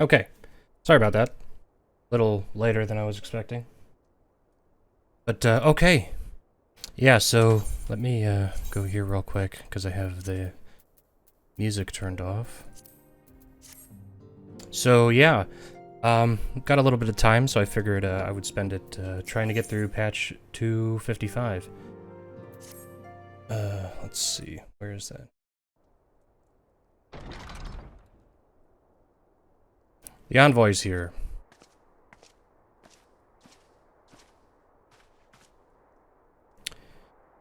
Okay. Sorry about that. A little later than I was expecting. But, okay. Yeah, so let me go here real quick, because I have the music turned off. So, yeah. Got a little bit of time, so I figured I would spend it trying to get through patch 255. Let's see. Where is that? The Envoy's here.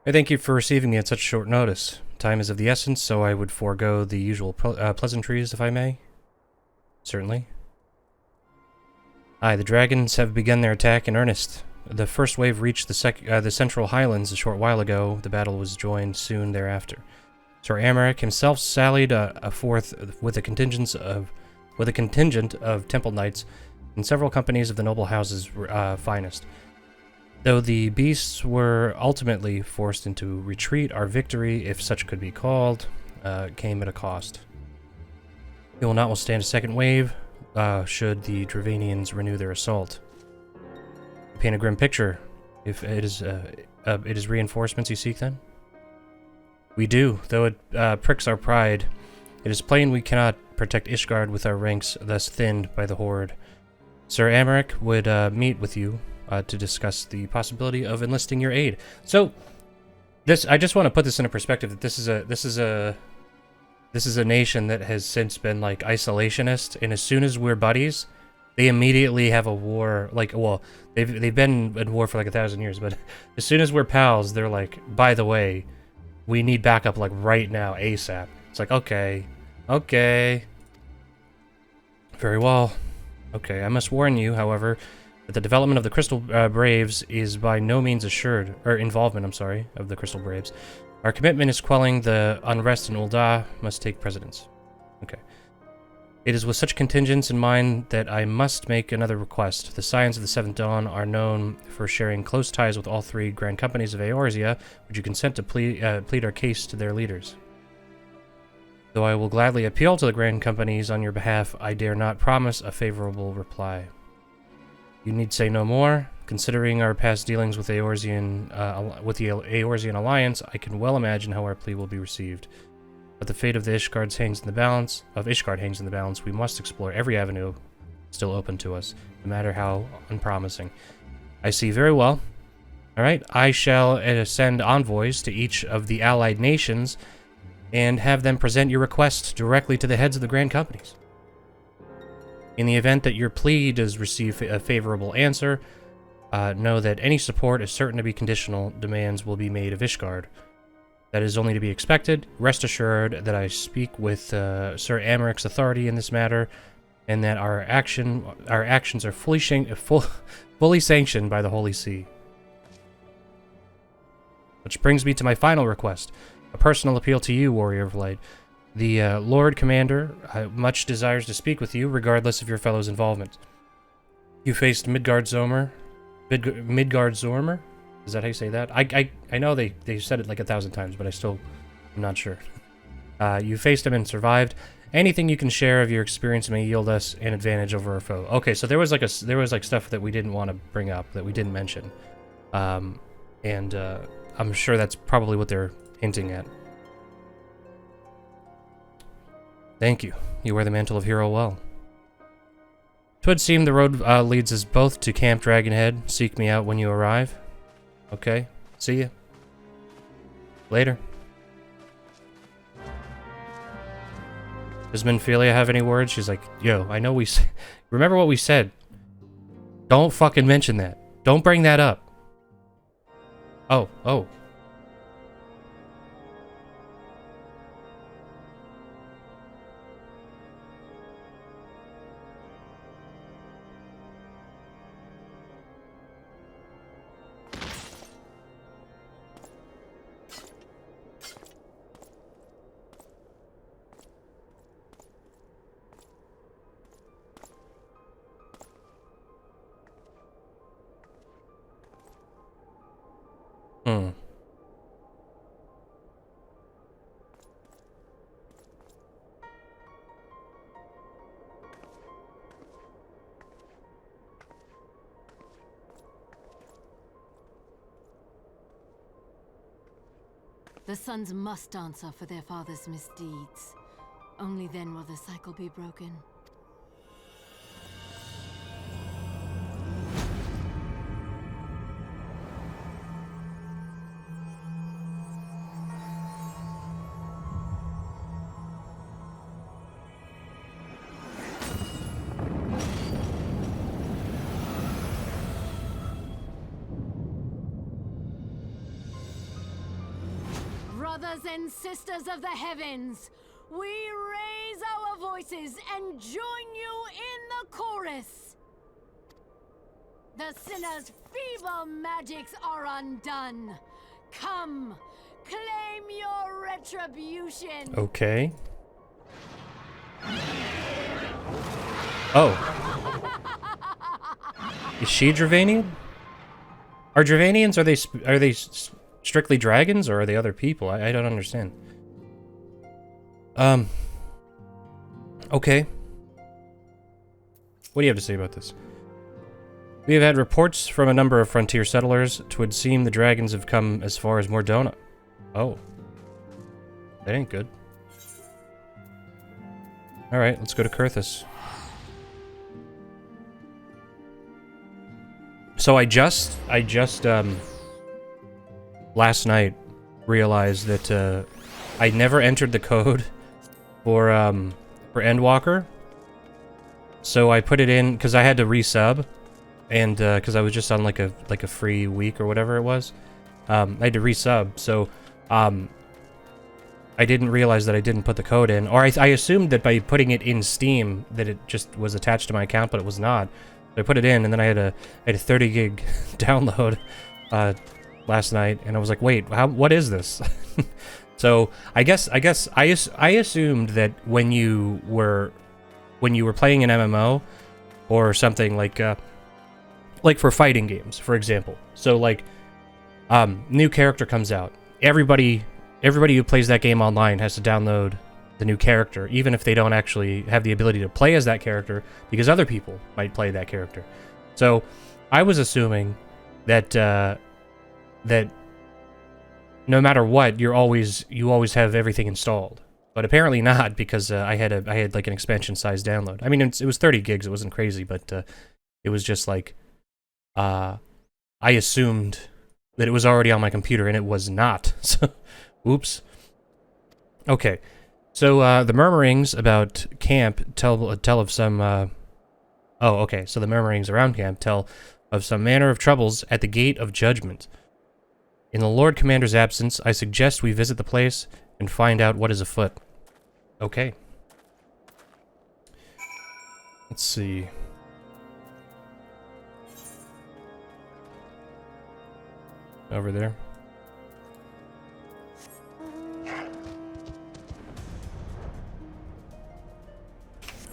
I thank you for receiving me at such short notice. Time is of the essence, so I would forego the usual pleasantries, if I may. Certainly. Aye, the dragons have begun their attack in earnest. The first wave reached the Central Highlands a short while ago. The battle was joined soon thereafter. Sir Aymeric himself sallied forth with a contingent of temple knights and several companies of the noble house's finest. Though the beasts were ultimately forced into retreat, our victory, if such could be called, came at a cost. We will not withstand a second wave, should the Dravanians renew their assault. You paint a grim picture. If it is reinforcements you seek, then? We do, though it pricks our pride. It is plain we cannot protect Ishgard with our ranks thus thinned by the Horde. Sir Aymeric would meet with you to discuss the possibility of enlisting your aid. So, I just want to put this into perspective that this is a nation that has since been like isolationist, and as soon as we're buddies, they immediately have a war. Like, well, they've been in war for like 1,000 years, but as soon as we're pals, they're like, by the way, we need backup like right now, ASAP. It's like, okay, very well. Okay, I must warn you, however, that the development of the Crystal Braves is by no means assured, or involvement, I'm sorry, of the Crystal Braves. Our commitment is quelling the unrest in Ul'dah must take precedence. Okay. It is with such contingents in mind that I must make another request. The Scions of the Seventh Dawn are known for sharing close ties with all three grand companies of Eorzea. Would you consent to plead our case to their leaders? Though I will gladly appeal to the grand companies on your behalf, I dare not promise a favorable reply. You need say no more. Considering our past dealings with Eorzean, with the Eorzean Alliance, I can well imagine how our plea will be received. But the fate of the Ishgard hangs in the balance. We must explore every avenue still open to us, no matter how unpromising. I see very well. All right, I shall send envoys to each of the allied nations and have them present your request directly to the heads of the grand companies. In the event that your plea does receive a favorable answer, know that any support is certain to be conditional. Demands will be made of Ishgard. That is only to be expected. Rest assured that I speak with Sir Aymeric's authority in this matter, and that our actions are fully sanctioned by the Holy See. Which brings me to my final request, a personal appeal to you, Warrior of Light. The Lord Commander much desires to speak with you, regardless of your fellow's involvement. You faced Midgard Zormer. Is that how you say that? I know they said it like 1,000 times, but I'm not sure. You faced him and survived. Anything you can share of your experience may yield us an advantage over our foe. Okay, so there was like stuff that we didn't want to bring up, that we didn't mention. And I'm sure that's probably what they're hinting at. Thank you. You wear the mantle of hero well. 'Twould seem the road leads us both to Camp Dragonhead. Seek me out when you arrive. Okay. See ya. Later. Does Minfilia have any words? She's like, yo, I know remember what we said. Don't fucking mention that. Don't bring that up. Oh. The sons must answer for their father's misdeeds. Only then will the cycle be broken. Brothers and sisters of the heavens, we raise our voices and join you in the chorus. The sinner's feeble magics are undone. Come, claim your retribution. Okay. Oh. Is she Dravanian? Are Dravanians, are they strictly dragons, or are they other people? I don't understand. Okay. What do you have to say about this? We have had reports from a number of frontier settlers. 'Twould seem the dragons have come as far as Dhona. Oh. That ain't good. Alright, let's go to Kurthus. So I just last night realized that I never entered the code for Endwalker. So I put it in because I had to resub, and because I was just on like a free week or whatever it was. I had to resub, so I didn't realize that I didn't put the code in, or I assumed that by putting it in Steam that it just was attached to my account, but it was not. So I put it in, and then I had a 30 gig download last night, and I was like, wait, what is this? So I guess I assumed that when you were playing an MMO or something like for fighting games, for example. So like new character comes out. Everybody who plays that game online has to download the new character, even if they don't actually have the ability to play as that character, because other people might play that character. So I was assuming that that no matter what, you always have everything installed, but apparently not, because I had like an expansion size download. I mean, it was 30 gigs. It wasn't crazy, but it was just like I assumed that it was already on my computer, and it was not. So, oops. Okay, so the murmurings about camp tell of some. Oh, okay. So the murmurings around camp tell of some manner of troubles at the Gate of Judgment. In the Lord Commander's absence, I suggest we visit the place and find out what is afoot. Okay. Let's see. Over there.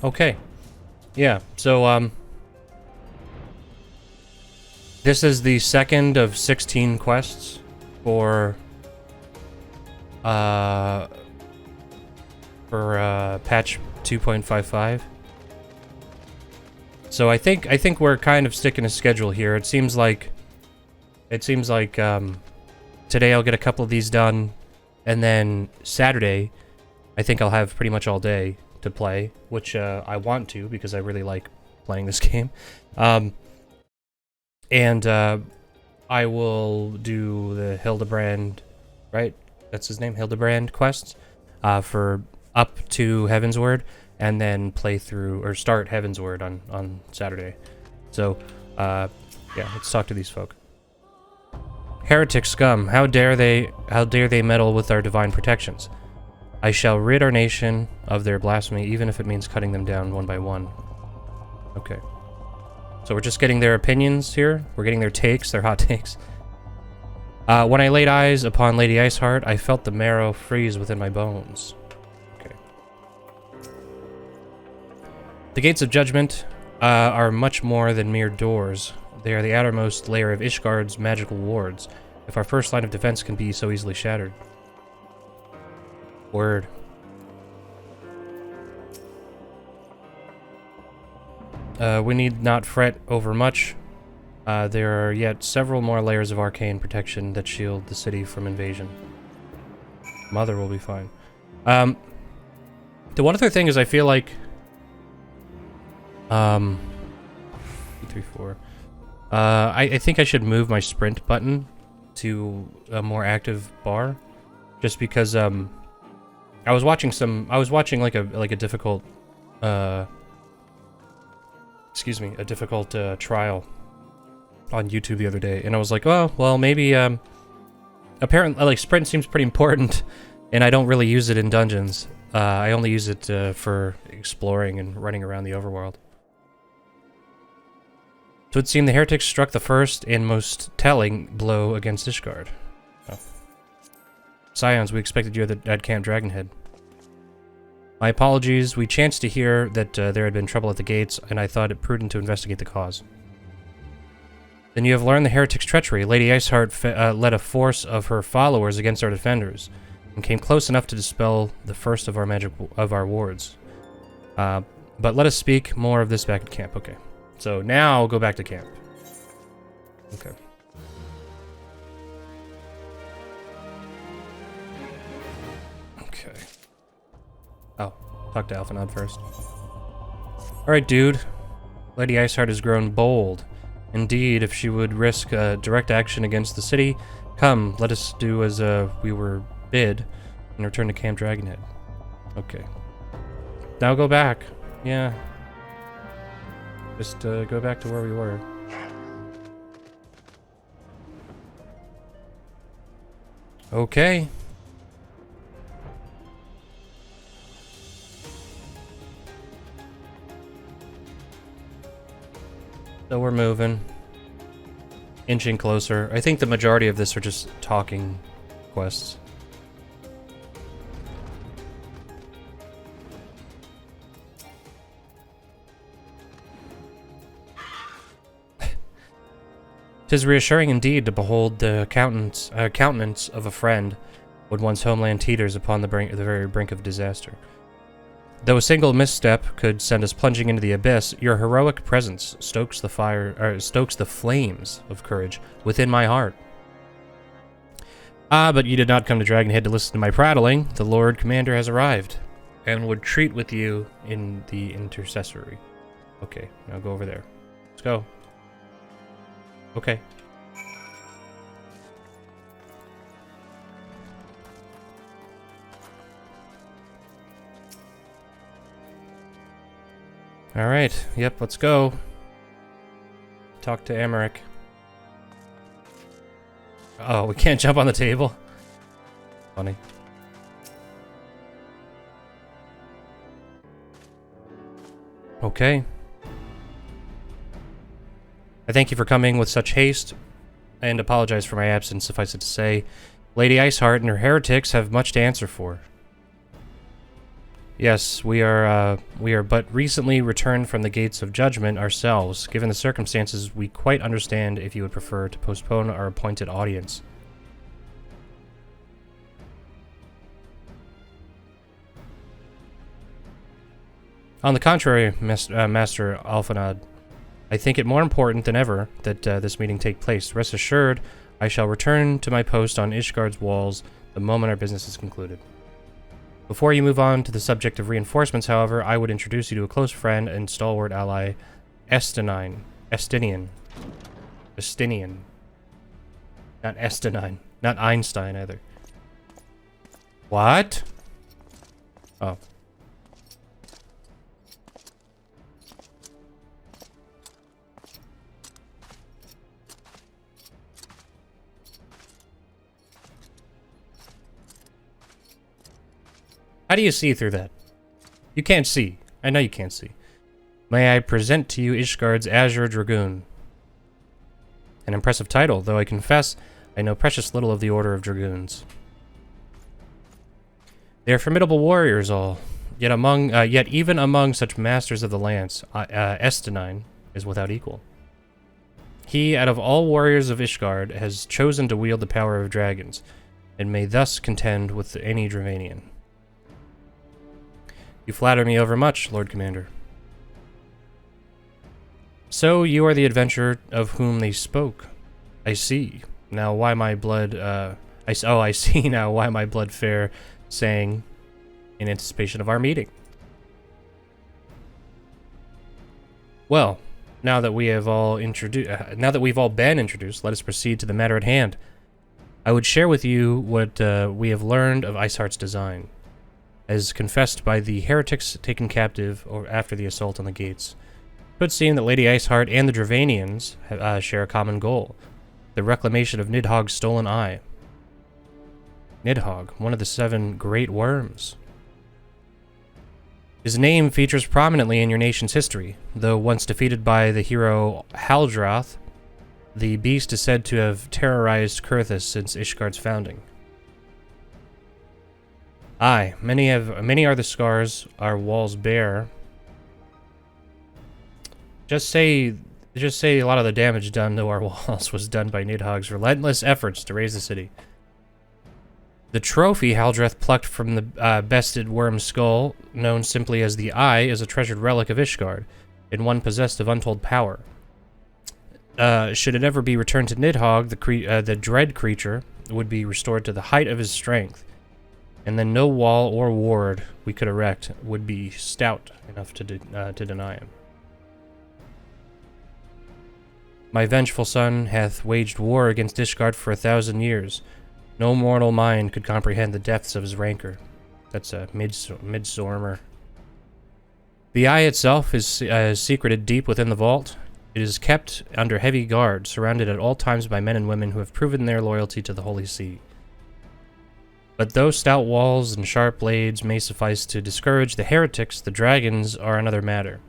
Okay. Yeah, so, this is the second of 16 quests for patch 2.55. So I think we're kind of sticking a schedule here. It seems like today I'll get a couple of these done, and then Saturday I think I'll have pretty much all day to play, which I want to, because I really like playing this game. And I will do the Hildebrand, right? That's his name, Hildebrand quests, for up to Heavensward, and then play through, or start Heavensward on Saturday. So, yeah, let's talk to these folk. Heretic scum, how dare they meddle with our divine protections? I shall rid our nation of their blasphemy, even if it means cutting them down one by one. Okay. So we're just getting their opinions here. We're getting their takes, their hot takes. When I laid eyes upon Lady Iceheart, I felt the marrow freeze within my bones. Okay. The gates of judgment are much more than mere doors. They are the outermost layer of Ishgard's magical wards, if our first line of defense can be so easily shattered. Word. We need not fret over much. There are yet several more layers of arcane protection that shield the city from invasion. Mother will be fine. The one other thing is I feel like... 2, 3, 4. I think I should move my sprint button to a more active bar, just because I was watching like a difficult excuse me, a difficult trial on YouTube the other day, and I was like, oh well, maybe apparently like sprint seems pretty important, and I don't really use it in dungeons. I only use it for exploring and running around the overworld. So it seemed the Heretics struck the first and most telling blow against Ishgard. Oh. Scions, we expected you at Camp Dragonhead. My apologies, we chanced to hear that there had been trouble at the gates, and I thought it prudent to investigate the cause. Then you have learned the Heretic's treachery. Lady Iceheart led a force of her followers against our defenders, and came close enough to dispel the first of our wards. But let us speak more of this back at camp. Okay. So now go back to camp. Okay. Okay. Oh, talk to Alphanod first. Alright, dude. Lady Iceheart has grown bold. Indeed, if she would risk direct action against the city, come, let us do as we were bid and return to Camp Dragonhead. Okay. Now go back. Yeah. Just go back to where we were. Okay. So we're moving. Inching closer. I think the majority of this are just talking quests. "'Tis reassuring indeed to behold the countenance of a friend when one's homeland teeters upon the very brink of disaster. Though a single misstep could send us plunging into the abyss, your heroic presence stokes the flames of courage within my heart. Ah, but you did not come to Dragonhead to listen to my prattling. The Lord Commander has arrived, and would treat with you in the intercessory." Okay, now go over there. Let's go. Okay. Alright, yep, let's go. Talk to Aymeric. Oh, we can't jump on the table? Funny. Okay. I thank you for coming with such haste, and apologize for my absence, suffice it to say. Lady Iceheart and her heretics have much to answer for. Yes, we are but recently returned from the gates of judgment ourselves. Given the circumstances, we quite understand if you would prefer to postpone our appointed audience. On the contrary, Master Alphanod, I think it more important than ever that this meeting take place. Rest assured, I shall return to my post on Ishgard's walls the moment our business is concluded. Before you move on to the subject of reinforcements, however, I would introduce you to a close friend and stalwart ally, Estinien. Not Estinien. Not Einstein, either. What? Oh. How do you see through that? You can't see. I know you can't see. May I present to you Ishgard's Azure Dragoon. An impressive title, though I confess I know precious little of the Order of Dragoons. They are formidable warriors all, yet even among such masters of the lance, Estinien is without equal. He, out of all warriors of Ishgard, has chosen to wield the power of dragons, and may thus contend with any Dravanian. You flatter me overmuch, Lord Commander. So you are the adventurer of whom they spoke. I see. Now why my blood I see now why my blood fair sang in anticipation of our meeting. Well, now that we have all now that we've all been introduced, let us proceed to the matter at hand. I would share with you what we have learned of Iceheart's design, as confessed by the heretics taken captive after the assault on the gates. It would seem that Lady Iceheart and the Dravanians share a common goal: the reclamation of Nidhogg's stolen eye. Nidhogg, one of the 7 great worms. His name features prominently in your nation's history, though once defeated by the hero Haldrath, the beast is said to have terrorized Kurthus since Ishgard's founding. Aye, many are the scars our walls bear. Just say a lot of the damage done to our walls was done by Nidhogg's relentless efforts to raise the city. The trophy Haldrath plucked from the bested worm's skull, known simply as the Eye, is a treasured relic of Ishgard, and one possessed of untold power. Should it ever be returned to Nidhogg, the dread creature would be restored to the height of his strength, and then no wall or ward we could erect would be stout enough to deny him. My vengeful son hath waged war against Ishgard for 1,000 years. No mortal mind could comprehend the depths of his rancor. That's a midstormer. The Eye itself is secreted deep within the vault. It is kept under heavy guard, surrounded at all times by men and women who have proven their loyalty to the Holy See. But though stout walls and sharp blades may suffice to discourage the heretics, the dragons are another matter.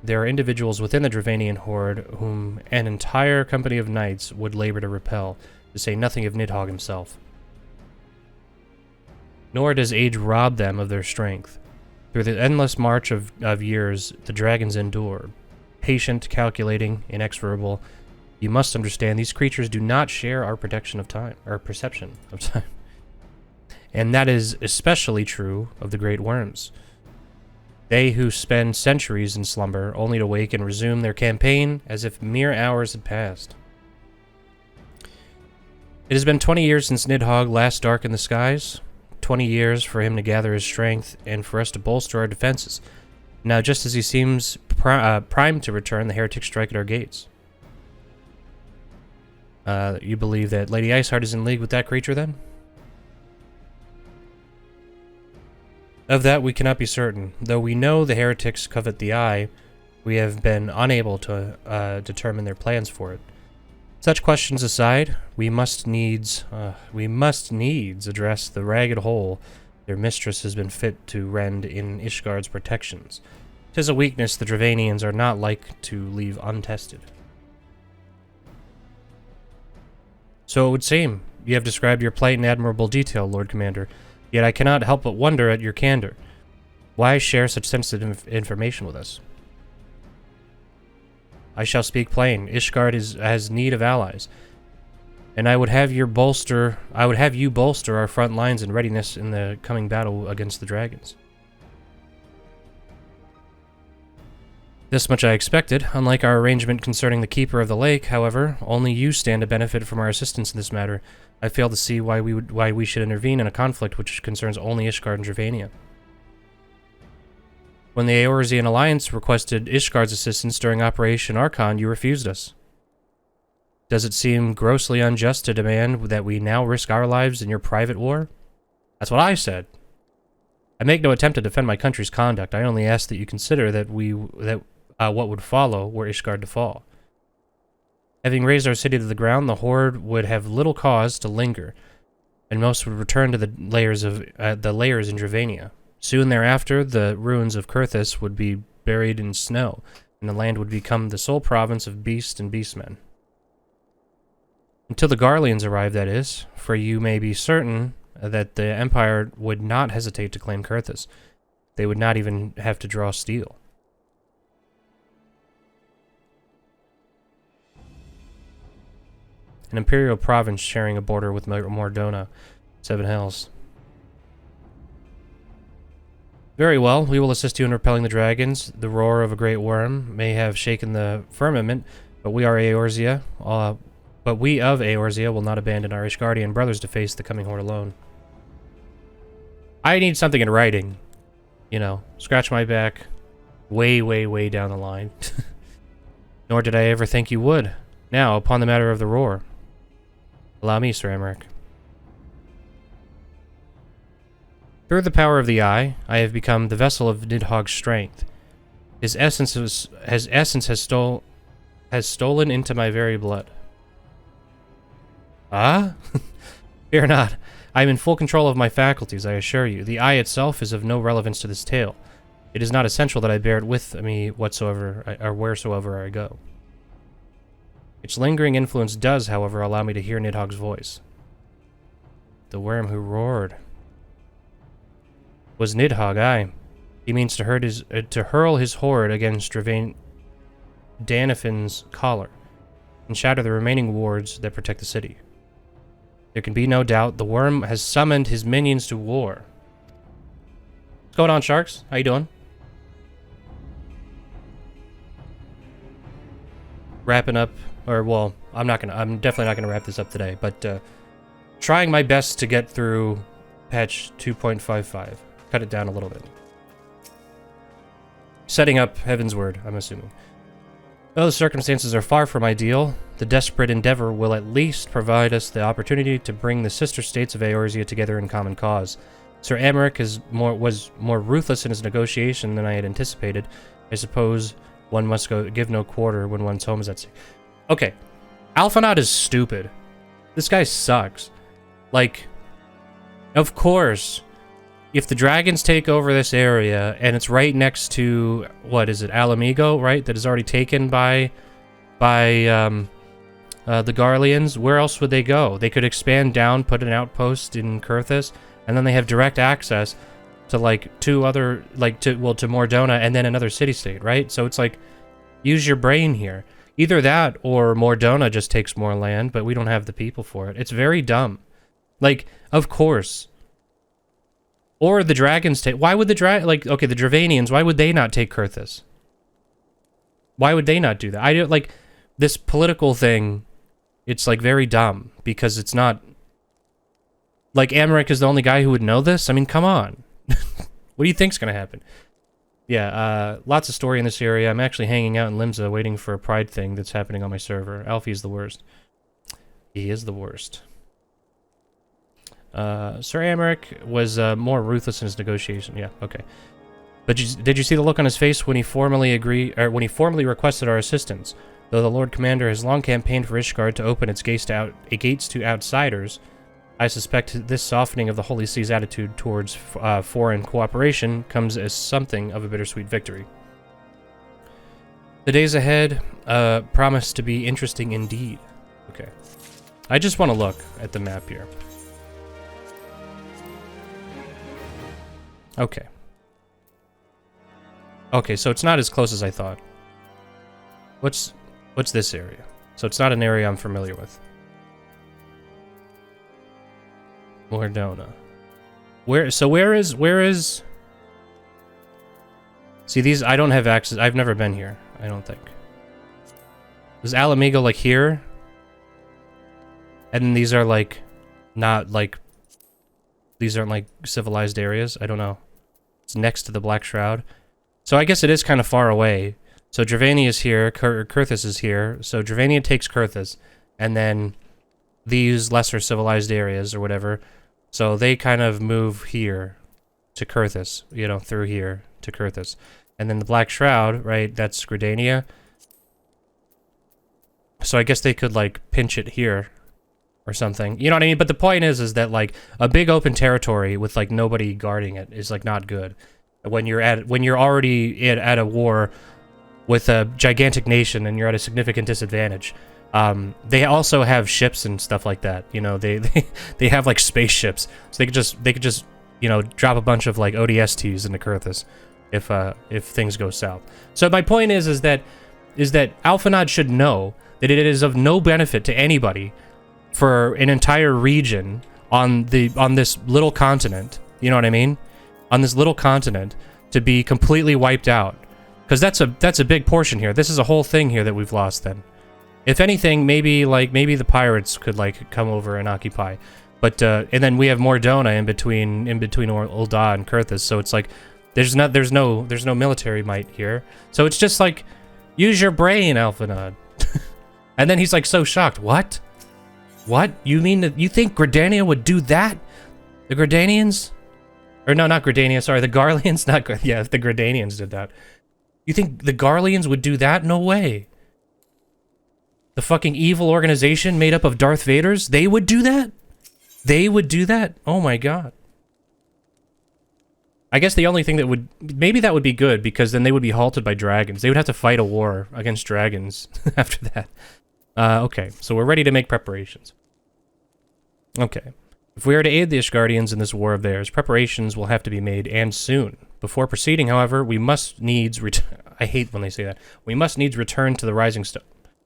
There are individuals within the Dravanian horde whom an entire company of knights would labor to repel, to say nothing of Nidhogg himself. Nor does age rob them of their strength. Through the endless march of years, the dragons endure. Patient, calculating, inexorable. You must understand, these creatures do not share our perception of time. And that is especially true of the great worms. They who spend centuries in slumber, only to wake and resume their campaign as if mere hours had passed. It has been 20 years since Nidhogg last darkened the skies. 20 years for him to gather his strength and for us to bolster our defenses. Now, just as he seems primed to return, the heretics strike at our gates. You believe that Lady Iceheart is in league with that creature, then? Of that we cannot be certain. Though we know the heretics covet the Eye, we have been unable to determine their plans for it. Such questions aside, we must needs address the ragged hole their mistress has been fit to rend in Ishgard's protections. 'Tis a weakness the Dravanians are not like to leave untested. So it would seem. You have described your plight in admirable detail, Lord Commander, yet I cannot help but wonder at your candor. Why share such sensitive information with us? I shall speak plain. Ishgard has need of allies, and I would have you bolster our front lines in readiness in the coming battle against the dragons. This much I expected. Unlike our arrangement concerning the Keeper of the Lake, however, only you stand to benefit from our assistance in this matter. I fail to see why we should intervene in a conflict which concerns only Ishgard and Dravania. When the Eorzean Alliance requested Ishgard's assistance during Operation Archon, you refused us. Does it seem grossly unjust to demand that we now risk our lives in your private war? That's what I said. I make no attempt to defend my country's conduct. I only ask that you consider that what would follow were Ishgard to fall. Having razed our city to the ground, the horde would have little cause to linger, and most would return to the layers in Dravania. Soon thereafter, the ruins of Kurthus would be buried in snow, and the land would become the sole province of beasts and beastmen. Until the Garleans arrive, that is, for you may be certain that the Empire would not hesitate to claim Kurthus. They would not even have to draw steel. An imperial province sharing a border with Dhona, 7 Hells. Very well, we will assist you in repelling the dragons. The roar of a great worm may have shaken the firmament, but we are Eorzea. But we of Eorzea will not abandon our Ishgardian brothers to face the coming horde alone. I need something in writing. You know, scratch my back way, way, way down the line. Nor did I ever think you would. Now, upon the matter of the roar. Allow me, Sir Aymeric. Through the power of the Eye, I have become the vessel of Nidhogg's strength. His essence has stolen into my very blood. Ah? Fear not. I am in full control of my faculties, I assure you. The Eye itself is of no relevance to this tale. It is not essential that I bear it with me whatsoever, or wheresoever I go. Its lingering influence does, however, allow me to hear Nidhogg's voice. The worm who roared was Nidhogg, aye. He means to hurl his horde against Danafin's collar and shatter the remaining wards that protect the city. There can be no doubt the worm has summoned his minions to war. What's going on, Sharks? How you doing? Wrapping up, or well, I'm definitely not gonna wrap this up today, but trying my best to get through patch 2.55. Cut it down a little bit. Setting up Heavensward, I'm assuming. Though the circumstances are far from ideal, the desperate endeavor will at least provide us the opportunity to bring the sister states of Eorzea together in common cause. Sir Aymeric was more ruthless in his negotiation than I had anticipated. I suppose one must give no quarter when one's home is at stake. Okay, Alphanod is stupid. This guy sucks. Like, of course, if the dragons take over this area, and it's right next to, what is it, Alamigo, right? That is already taken by the Garleans, where else would they go? They could expand down, put an outpost in Kurthus, and then they have direct access to, like, to Mordona, and then another city-state, right? So it's like, use your brain here. Either that, or Mordona just takes more land, but we don't have the people for it. It's very dumb. Like, of course. Or the dragons take... Why would the okay, the Dravanians, why would they not take Kurthus? Why would they not do that? I don't, like, this political thing, it's, like, very dumb, because it's not... Like, Aymeric is the only guy who would know this? I mean, come on. What do you think's gonna happen? Yeah, lots of story in this area. I'm actually hanging out in Limsa waiting for a pride thing that's happening on my server. Alfie's the worst. He is the worst. Sir Aymeric was more ruthless in his negotiation. Yeah, okay. But did you see the look on his face when he formally requested our assistance? Though the Lord Commander has long campaigned for Ishgard to open its gates to outsiders, I suspect this softening of the Holy See's attitude towards foreign cooperation comes as something of a bittersweet victory. The days ahead promise to be interesting indeed. Okay. I just want to look at the map here. Okay. Okay, so it's not as close as I thought. What's this area? So it's not an area I'm familiar with. Mordona. Where is... See, these, I don't have access. I've never been here, I don't think. Is Alamigo, like, here? And these are, like, not, like... These aren't, like, civilized areas? I don't know. It's next to the Black Shroud. So I guess it is kind of far away. So Dravania is here, Kurthus is here. So Dravania takes Kurthus, and then these lesser civilized areas, or whatever... So they kind of move here to Kurthus, you know, through here to Kurthus. And then the Black Shroud, right, that's Gridania. So I guess they could, like, pinch it here or something. You know what I mean? But the point is that, like, a big open territory with, like, nobody guarding it is, like, not good. When you're already at a war with a gigantic nation and you're at a significant disadvantage. They also have ships and stuff like that. You know, they have, like, spaceships, so they could just you know, drop a bunch of, like, ODSTs into Kurthus if things go south. So my point is that Alphanod should know that it is of no benefit to anybody for an entire region on this little continent. You know what I mean? On this little continent to be completely wiped out, because that's a big portion here. This is a whole thing here that we've lost then. If anything, maybe the pirates could like come over and occupy. But and then we have more Dhona in between Ul'dah and Kurthus, so it's like there's no military might here. So it's just like use your brain, Alphanod. And then he's like so shocked. What? What? You mean that you think Gridania would do that? The Gridanians? Or no, not Gridania, sorry, the Garleans, yeah, the Gridanians did that. You think the Garleans would do that? No way. The fucking evil organization made up of Darth Vaders, they would do that? They would do that? Oh my god. I guess the only thing that would... Maybe that would be good, because then they would be halted by dragons. They would have to fight a war against dragons after that. Okay, so we're ready to make preparations. Okay. If we are to aid the Ishgardians in this war of theirs, preparations will have to be made, and soon. Before proceeding, however, we must needs... I hate when they say that. We must needs return to the Rising Stone.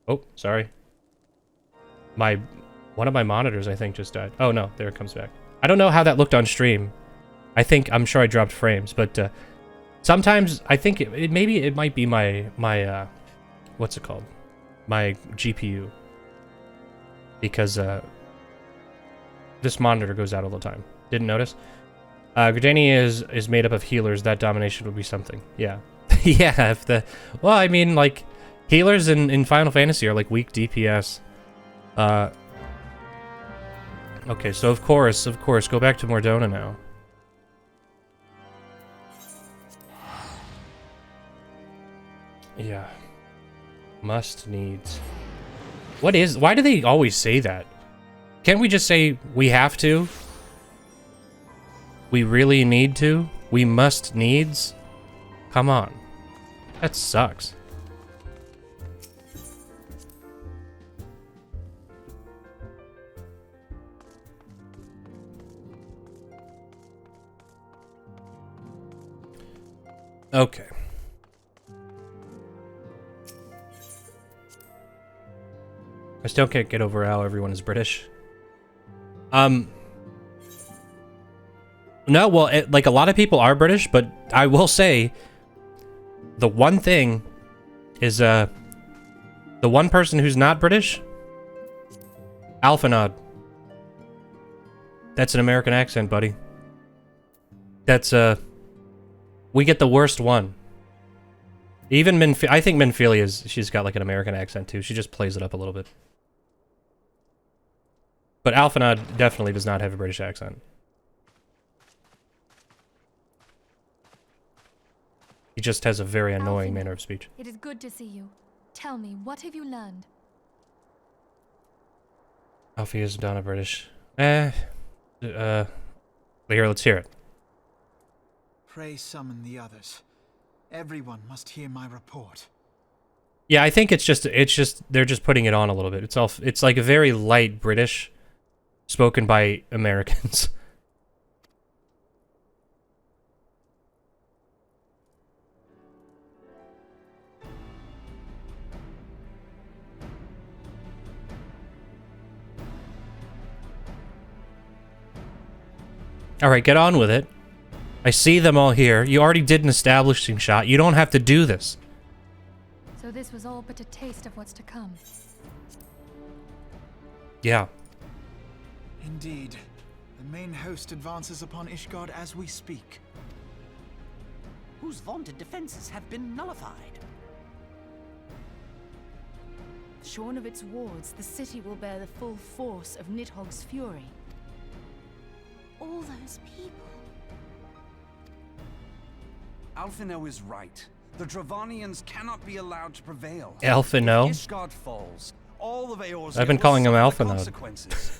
Oh, sorry. One of my monitors, I think, just died. Oh, no, there it comes back. I don't know how that looked on stream. I'm sure I dropped frames, but sometimes I think maybe it might be my what's it called? My GPU. Because this monitor goes out all the time. Didn't notice? Gridania is made up of healers. That domination would be something. Yeah. Yeah, well, I mean, like, healers in Final Fantasy are like weak DPS. Okay, so of course, go back to Dhona now. Yeah. Must needs. Why do they always say that? Can't we just say we have to? We really need to? We must needs? Come on. That sucks. Okay. I still can't get over how everyone is British. No, well, like, a lot of people are British, but I will say the one thing is, the one person who's not British, Alphanod. That's an American accent, buddy. That's, we get the worst one. Even I think Minfilia she's got like an American accent too. She just plays it up a little bit. But Alphanod definitely does not have a British accent. He just has a very annoying manner of speech. It is good to see you. Tell me, what have you learned? Alfie is Donna British. Here, let's hear it. Pray summon the others. Everyone must hear my report. Yeah, I think it's just they're just putting it on a little bit. It's like a very light British spoken by Americans. All right, get on with it. I see them all here. You already did an establishing shot. You don't have to do this. So this was all but a taste of what's to come. Yeah. Indeed. The main host advances upon Ishgard as we speak. Whose vaunted defenses have been nullified. Shorn of its wards, the city will bear the full force of Nidhogg's fury. All those people. Alphino is right. The Dravanians cannot be allowed to prevail. Alphino? If Ishgard falls, all of Eorzeal I've been calling him will suffer the Alphino. consequences.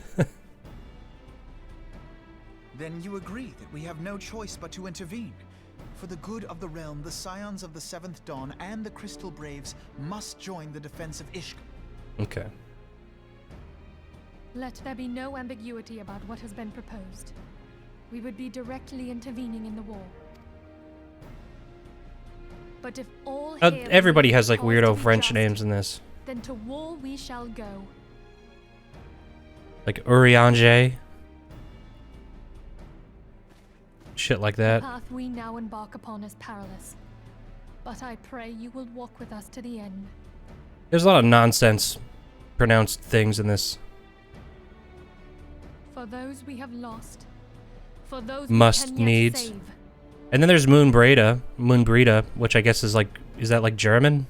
Then you agree that we have no choice but to intervene. For the good of the realm, the scions of the Seventh Dawn and the Crystal Braves must join the defense of Ishgard. Okay. Let there be no ambiguity about what has been proposed. We would be directly intervening in the war. But if all Everybody has like cause to weirdo be French just, names in this. then to war we shall go. Like Urianger. Shit like The that. path we now embark upon is perilous. But I pray you will walk with us to the end. There's a lot of nonsense pronounced things in this. For those we have lost. For those Must we can yet needs. save. And then there's Moonbreda, which I guess is like, is that like German?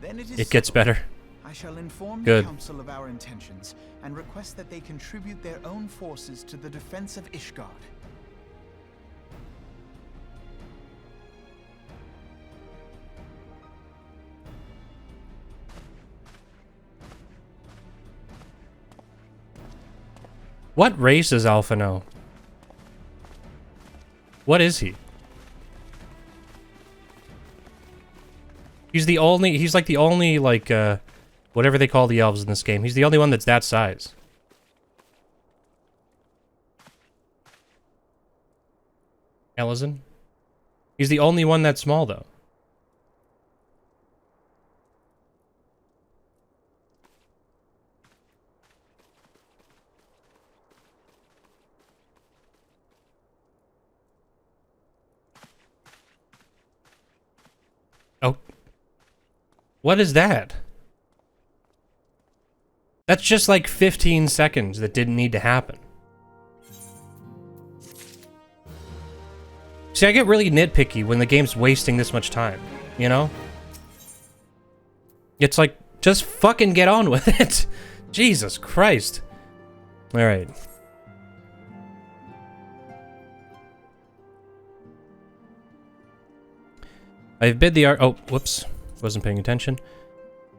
Then It gets better. I shall inform Good. the council of our intentions and request that they contribute their own forces to the defense of Ishgard. What race is Alphino? What is he? He's like the only, like, whatever they call the elves in this game. He's the only one that's that size. Elizin? He's the only one that's small, though. Oh. What is that? That's just like 15 seconds that didn't need to happen. See, I get really nitpicky when the game's wasting this much time, you know? It's like, just fucking get on with it. Jesus Christ. Alright. I've bid the oh, whoops. Wasn't paying attention.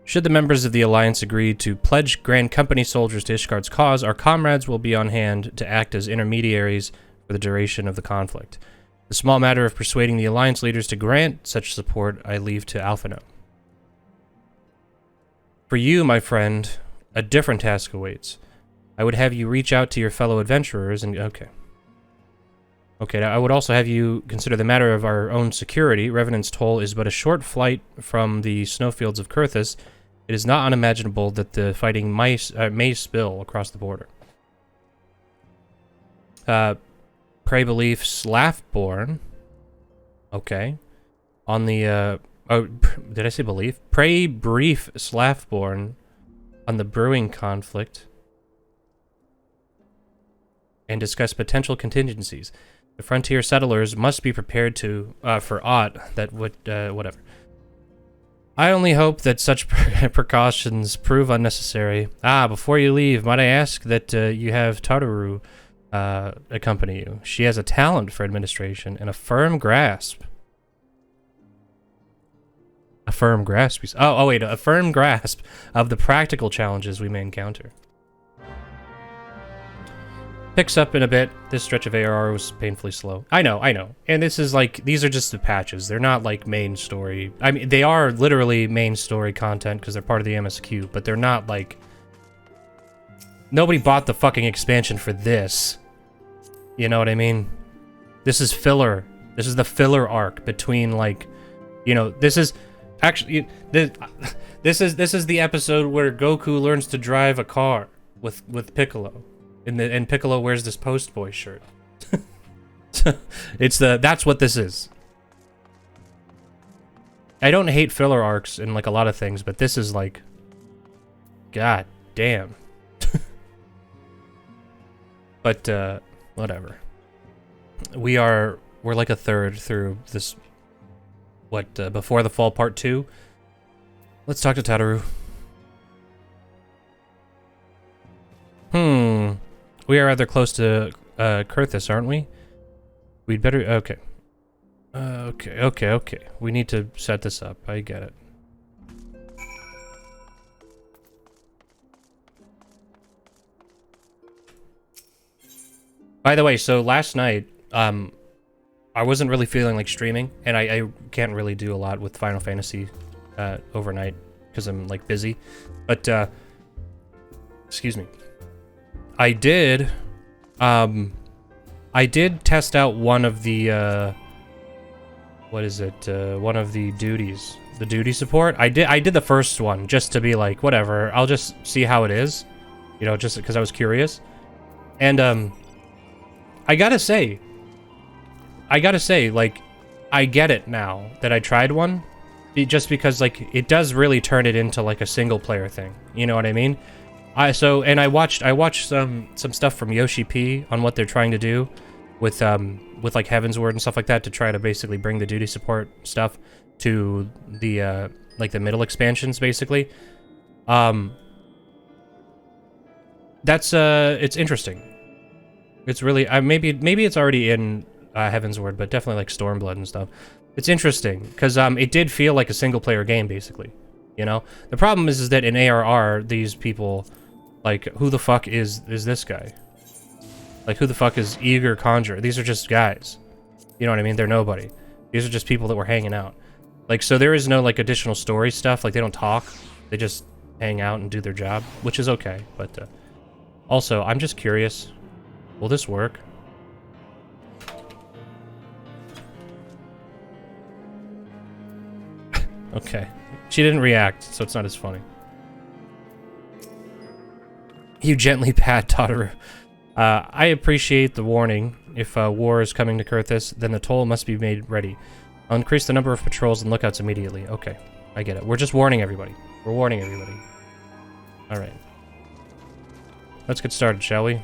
Should the members of the Alliance agree to pledge Grand Company soldiers to Ishgard's cause, our comrades will be on hand to act as intermediaries for the duration of the conflict. The small matter of persuading the Alliance leaders to grant such support I leave to Alphino. For you, my friend, a different task awaits. I would have you reach out to your fellow adventurers and... Okay. Okay, now I would also have you consider the matter of our own security. Revenant's Toll is but a short flight from the snowfields of Kurthus. It is not unimaginable that the fighting may spill across the border. Pray Belief Slaftborn. Okay. On the, oh, did I say belief? Pray Brief Slaftborn on the brewing conflict. And discuss potential contingencies. The frontier settlers must be prepared to, for aught that would, whatever. I only hope that such precautions prove unnecessary. Before you leave, might I ask that you have Tataru accompany you? She has a talent for administration and a firm grasp. A firm grasp? Oh, wait, a firm grasp of the practical challenges we may encounter. Picks up in a bit. This stretch of ARR was painfully slow. I know. And this is like, these are just the patches. They're not like main story. I mean, they are literally main story content because they're part of the MSQ, but they're not like... Nobody bought the fucking expansion for this. You know what I mean? This is filler. This is the filler arc between like, you know, this is actually, this is the episode where Goku learns to drive a car with Piccolo. And Piccolo wears this Post Boy shirt. That's what this is. I don't hate filler arcs in like a lot of things, but this is like, god damn. But whatever. We're like a third through this. What Before the Fall Part 2. Let's talk to Tataru. We are rather close to Kurthus, aren't we? We'd better... Okay. Okay. We need to set this up. I get it. By the way, so last night, I wasn't really feeling like streaming, and I can't really do a lot with Final Fantasy overnight, because I'm, like, busy. But, excuse me. I did test out one of the, what is it, one of the duties. The duty support. I did the first one, just to be like, whatever, I'll just see how it is. You know, just because I was curious. And, I gotta say, like, I get it now that I tried one. just because like it does really turn it into like a single player thing. You know what I mean? I watched some stuff from Yoshi P on what they're trying to do with like Heaven's Word and stuff like that to try to basically bring the duty support stuff to the like the middle expansions basically. That's it's interesting. It's really maybe it's already in Heaven's Word, but definitely like Stormblood and stuff. It's interesting because it did feel like a single player game basically. You know, the problem is that in ARR these people, like, who the fuck is this guy? Like, who the fuck is Eager Conjurer? These are just guys. You know what I mean? They're nobody. These are just people that were hanging out. Like, so there is no, like, additional story stuff. Like, they don't talk. They just hang out and do their job, which is okay. But, also, I'm just curious. Will this work? Okay. She didn't react, so it's not as funny. You gently pat Tataru. I appreciate the warning. If war is coming to Kurthus, then the toll must be made ready. I'll increase the number of patrols and lookouts immediately. Okay, I get it. We're just warning everybody. We're warning everybody. Alright. Let's get started, shall we?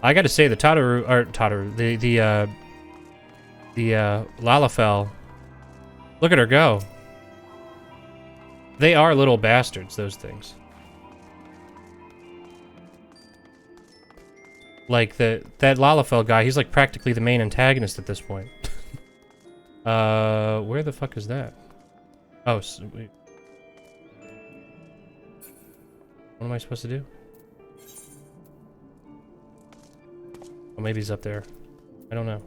I gotta say, the Lalafell, look at her go. They are little bastards, those things. Like, that Lalafell guy, he's like practically the main antagonist at this point. Where the fuck is that? Oh, wait. What am I supposed to do? Oh, maybe he's up there. I don't know.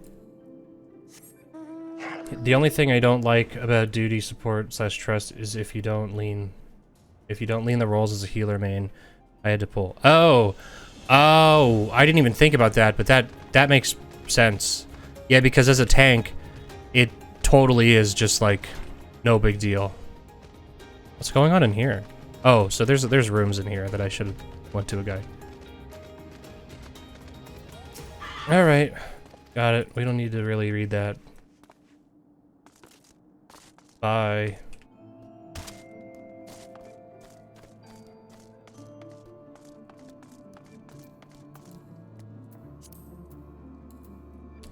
The only thing I don't like about duty support / trust is if you don't lean the roles as a healer main. I had to pull. Oh, I didn't even think about that, but that makes sense. Yeah, because as a tank, it totally is just like no big deal. What's going on in here? Oh, so there's rooms in here that I should have went to a guy. All right, got it. We don't need to really read that. Bye.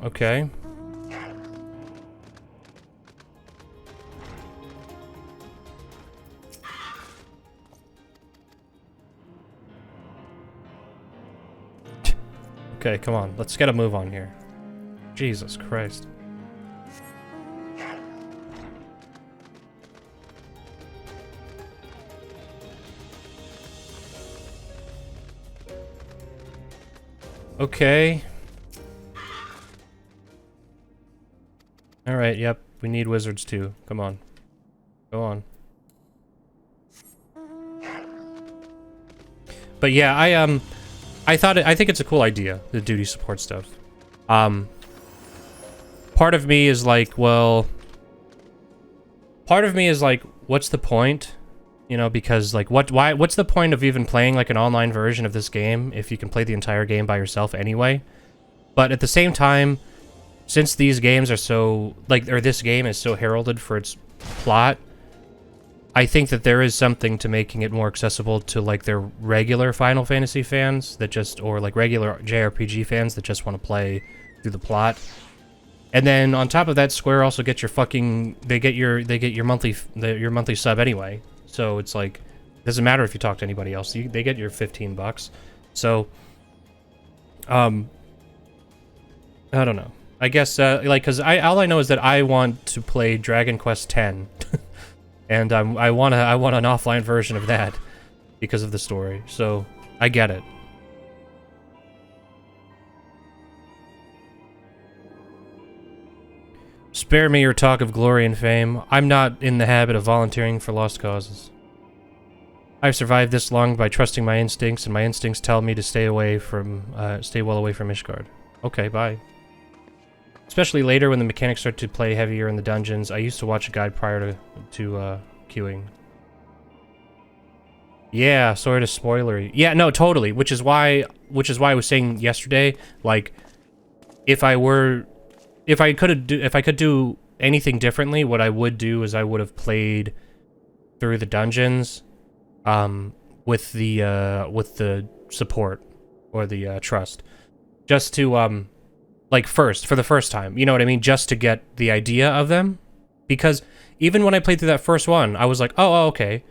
Okay. Okay, come on. Let's get a move on here. Jesus Christ. Okay. Alright, yep. We need wizards too. Come on. Go on. But yeah, I think it's a cool idea, the duty support stuff. Part of me is like, well... Part of me is like, what's the point? You know, because like, what's the point of even playing like an online version of this game if you can play the entire game by yourself anyway? But at the same time, since these games are so, like, or this game is so heralded for its plot, I think that there is something to making it more accessible to like their regular Final Fantasy fans that just, or like regular JRPG fans that just want to play through the plot. And then on top of that, Square also gets your fucking, they get your monthly sub anyway. So it's like, it doesn't matter if you talk to anybody else. They get your $15. So, I don't know. I guess, like, cause all I know is that I want to play Dragon Quest X. And I want an offline version of that because of the story. So I get it. Spare me your talk of glory and fame. I'm not in the habit of volunteering for lost causes. I've survived this long by trusting my instincts, and my instincts tell me to stay well away from Ishgard. Okay, bye. Especially later when the mechanics start to play heavier in the dungeons. I used to watch a guide prior to queuing. Yeah, sort of spoilery. Yeah, no, totally. Which is why I was saying yesterday, like, if I could do anything differently, what I would do is I would have played through the dungeons, with the support or the trust, just to like for the first time, you know what I mean, just to get the idea of them, because even when I played through that first one, I was like, oh okay,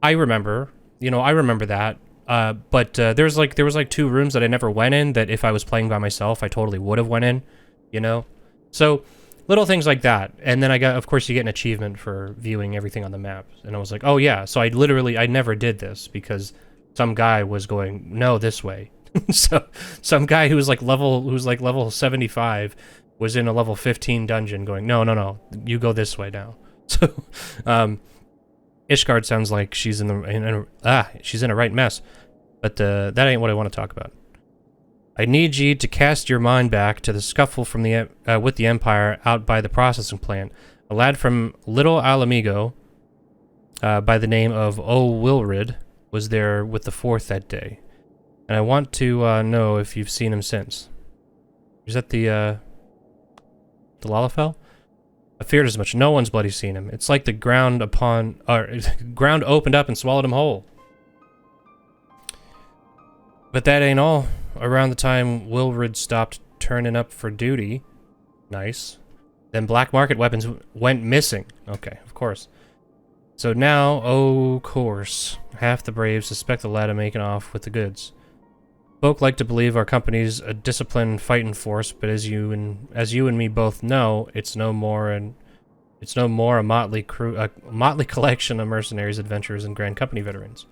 I remember that. But there was like 2 rooms that I never went in that if I was playing by myself, I totally would have went in, you know? So, little things like that. And then of course you get an achievement for viewing everything on the map. And I was like, oh yeah, so I never did this because some guy was going, no, this way. So, some guy who's like level 75 was in a level 15 dungeon going, no, you go this way now. So, Ishgard sounds like she's in a right mess, but that ain't what I want to talk about. I need ye to cast your mind back to the scuffle from with the Empire out by the processing plant. A lad from Little Alamigo, by the name of Willred, was there with the 4th that day, and I want to know if you've seen him since. Is that the Lalafell? I feared as much. No one's bloody seen him. It's like the ground opened up and swallowed him whole. But that ain't all. Around the time Willred stopped turning up for duty, nice, then black market weapons went missing. Okay, of course. So now, oh course, half the braves suspect the lad of making off with the goods. Folk like to believe our company's a disciplined fighting force, but as you and me both know, it's no more a motley collection of mercenaries, adventurers, and Grand Company veterans.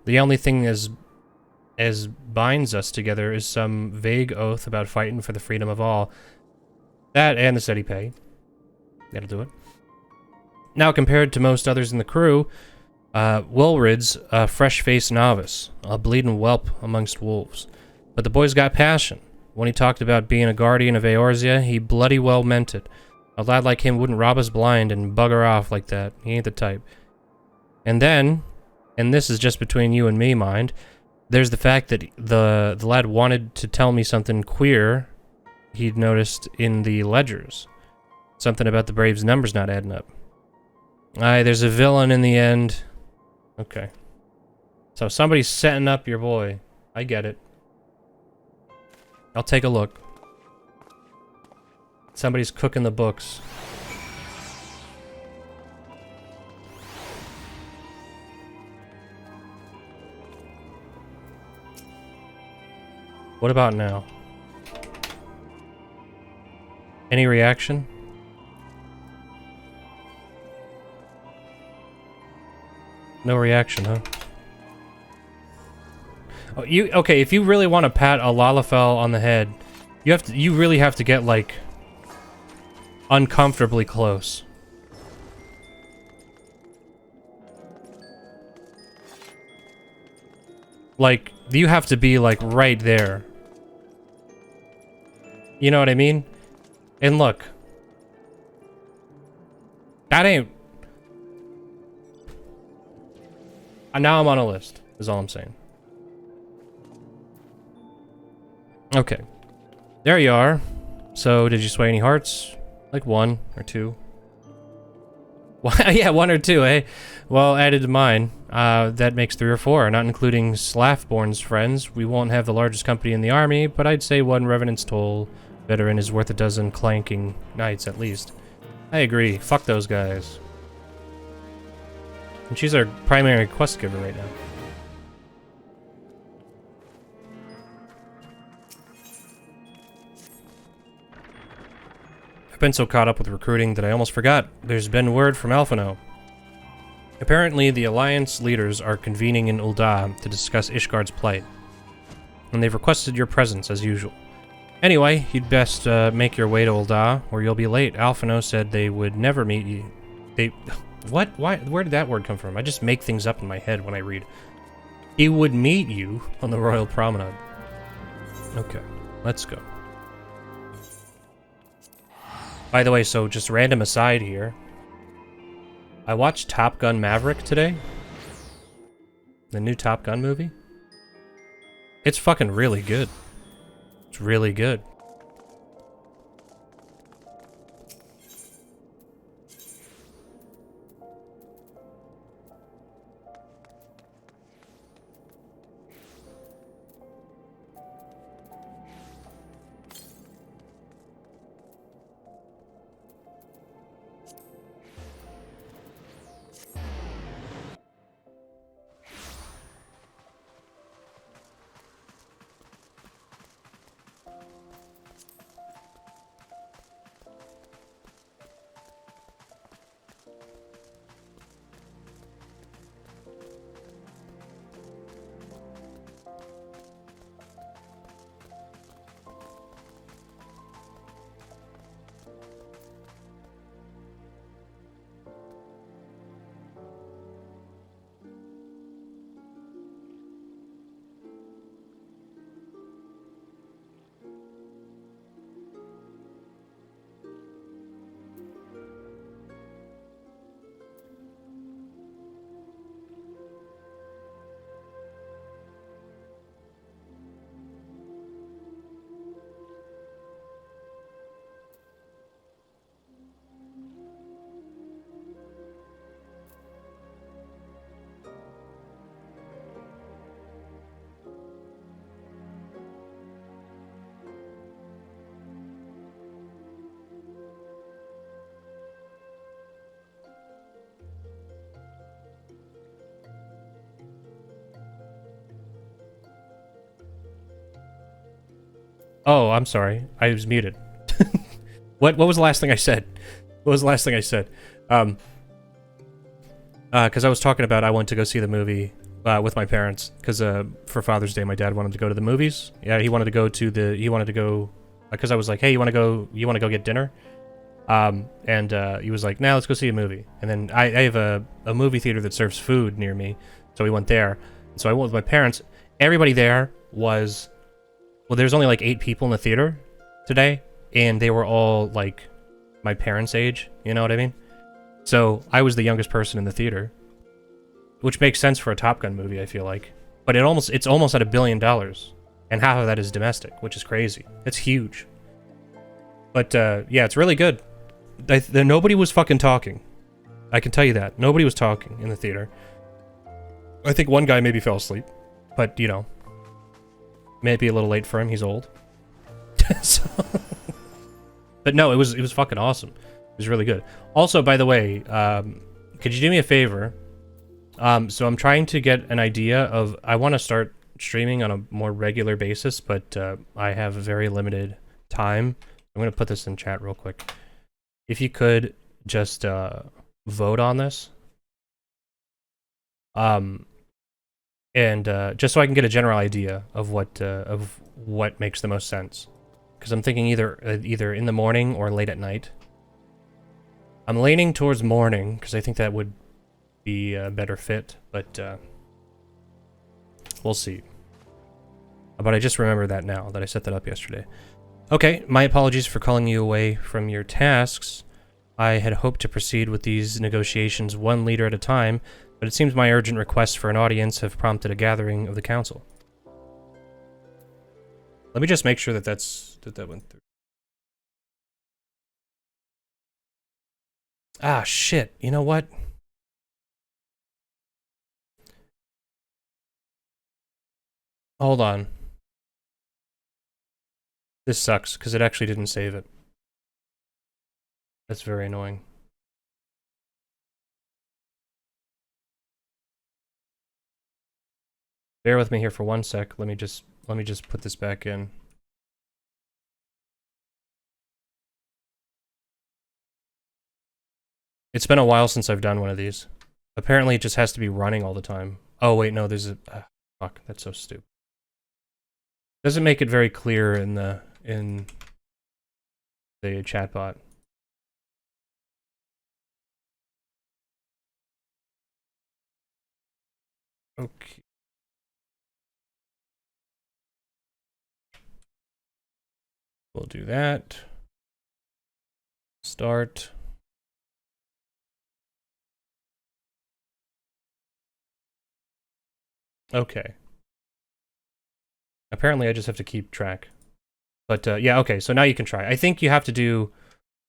The only thing as binds us together is some vague oath about fighting for the freedom of all. That and the steady pay. That'll do it. Now, compared to most others in the crew, Willred's a fresh-faced novice, a bleeding whelp amongst wolves. But the boy's got passion. When he talked about being a guardian of Eorzea, he bloody well meant it. A lad like him wouldn't rob us blind and bugger off like that. He ain't the type. And then, and this is just between you and me, mind, there's the fact that the lad wanted to tell me something queer he'd noticed in the ledgers. Something about the Braves' numbers not adding up. Aye, there's a villain in the end. Okay. So somebody's setting up your boy. I get it. I'll take a look. Somebody's cooking the books. What about now? Any reaction? No reaction, huh? Oh, okay, if you really want to pat a Lalafell on the head, you really have to get like uncomfortably close. Like, you have to be like right there. You know what I mean? And look. That ain't... Now I'm on a list, is all I'm saying. Okay. There you are. So, did you sway any hearts? Like 1 or 2? Yeah, 1 or 2, eh? Well, added to mine. That makes 3 or 4, not including Slaffborn's friends. We won't have the largest company in the army, but I'd say 1 Revenant's Toll veteran is worth a dozen clanking knights at least. I agree. Fuck those guys. And she's our primary quest giver right now. I've been so caught up with recruiting that I almost forgot. There's been word from Alphino. Apparently, the Alliance leaders are convening in Ul'dah to discuss Ishgard's plight. And they've requested your presence, as usual. Anyway, you'd best make your way to Ul'dah, or you'll be late. Alphino said they would never meet you. What? Why? Where did that word come from? I just make things up in my head when I read. He would meet you on the Royal Promenade. Okay, let's go. By the way, so just random aside here. I watched Top Gun Maverick today. The new Top Gun movie? It's fucking really good. It's really good. Oh, I'm sorry. I was muted. What was the last thing I said? What was the last thing I said? Because I was talking about I went to go see the movie with my parents, because for Father's Day my dad wanted to go to the movies. Yeah, he wanted to go, because I was like, hey, you want to go get dinner? And he was like, nah, let's go see a movie. And then I have a movie theater that serves food near me, so we went there. So I went with my parents. Everybody there was, well, there's only like 8 people in the theater today, and they were all like my parents' age, you know what I mean? So I was the youngest person in the theater, which makes sense for a Top Gun movie, I feel like. But it's almost at $1 billion, and half of that is domestic, which is crazy. It's huge. But yeah, it's really good. Nobody was fucking talking. I can tell you that. Nobody was talking in the theater. I think one guy maybe fell asleep, but you know, maybe a little late for him. He's old. So, but no, it was fucking awesome. It was really good. Also, by the way, could you do me a favor? So I'm trying to get an idea of, I want to start streaming on a more regular basis, but I have very limited time. I'm going to put this in chat real quick. If you could just vote on this. And just so I can get a general idea of what makes the most sense. Because I'm thinking either in the morning or late at night. I'm leaning towards morning, because I think that would be a better fit, but we'll see. But I just remember that now, that I set that up yesterday. Okay, my apologies for calling you away from your tasks. I had hoped to proceed with these negotiations 1 leader at a time, but it seems my urgent requests for an audience have prompted a gathering of the council. Let me just make sure that that went through. Ah, shit. You know what? Hold on. This sucks, because it actually didn't save it. That's very annoying. Bear with me here for 1 sec. Let me just put this back in. It's been a while since I've done one of these. Apparently it just has to be running all the time. Oh wait, no, there's a fuck, that's so stupid. Doesn't make it very clear in the chatbot. Okay. We'll do that. Start. Okay. Apparently I just have to keep track. But yeah, okay, so now you can try. I think you have to do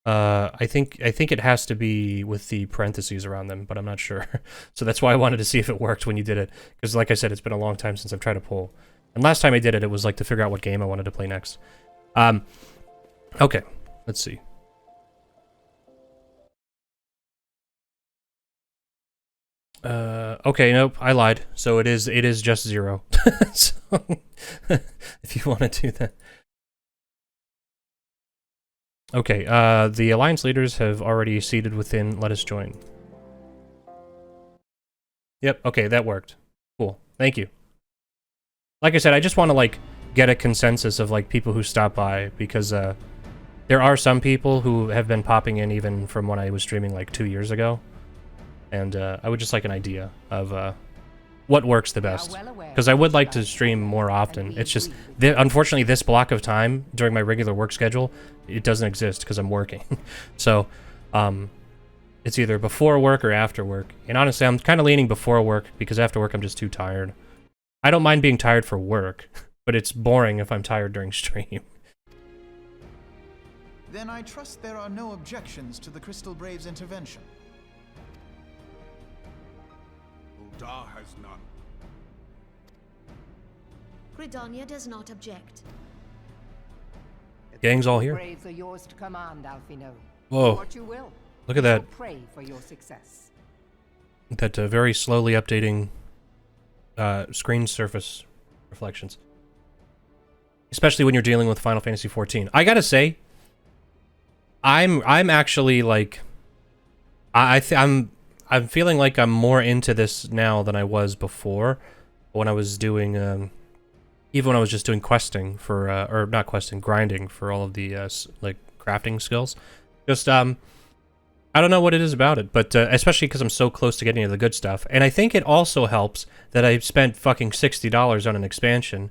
I think it has to be with the parentheses around them, but I'm not sure. So that's why I wanted to see if it worked when you did it, because like I said, it's been a long time since I've tried to pull. And last time I did it, it was like to figure out what game I wanted to play next. Okay, let's see. Okay, nope, I lied. So it is just 0. So, if you want to do that. Okay, the Alliance leaders have already seated within Let Us Join. Yep, okay, that worked. Cool, thank you. Like I said, I just want to, like, get a consensus of, like, people who stop by, because, there are some people who have been popping in even from when I was streaming, like, 2 years ago. And, I would just like an idea of, what works the best. Because I would like to stream more often. It's just, unfortunately, this block of time during my regular work schedule, it doesn't exist because I'm working. So, it's either before work or after work. And honestly, I'm kind of leaning before work because after work I'm just too tired. I don't mind being tired for work, but it's boring if I'm tired during stream. Then I trust there are no objections to the Crystal Braves' intervention. Uldar has none. Gridania does not object. Gang's all here. Braves are yours to command, Alfino. Whoa. What you will. Look at that. Pray for your success. That very slowly updating screen surface reflections. Especially when you're dealing with Final Fantasy XIV. I gotta say, I'm actually like, I'm feeling like I'm more into this now than I was before, when I was doing even when I was just doing questing for or not questing, grinding for all of the like crafting skills. Just I don't know what it is about it, but especially because I'm so close to getting to the good stuff. And I think it also helps that I spent fucking $60 on an expansion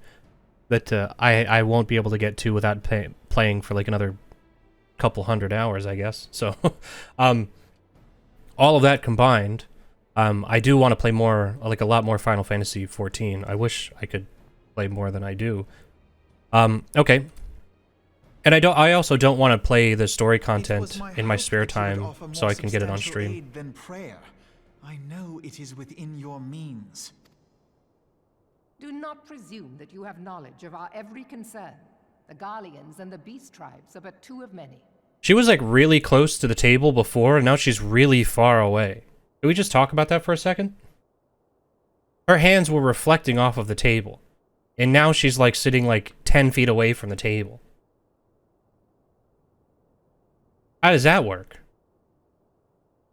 that I won't be able to get to without playing for like another couple hundred hours, I guess. So, all of that combined, I do want to play more, like a lot more Final Fantasy XIV. I wish I could play more than I do. Okay. And I also don't want to play the story content in my spare time, so I can get it on stream. Than prayer. I know it is within your means. Do not presume that you have knowledge of our every concern. The Garleans and the Beast Tribes are but two of many. She was like really close to the table before, and now she's really far away. Can we just talk about that for a second? Her hands were reflecting off of the table, and now she's like sitting like 10 feet away from the table. How does that work?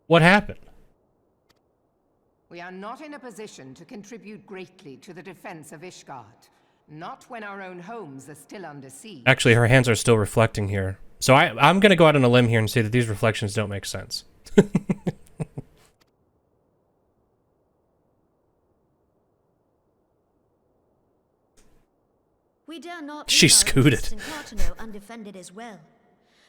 What happened? We are not in a position to contribute greatly to the defense of Ishgard. Not when our own homes are still under siege. Actually, her hands are still reflecting here. So I'm going to go out on a limb here and say that these reflections don't make sense. We dare not She leave our scooted. interests in Cartano undefended as well.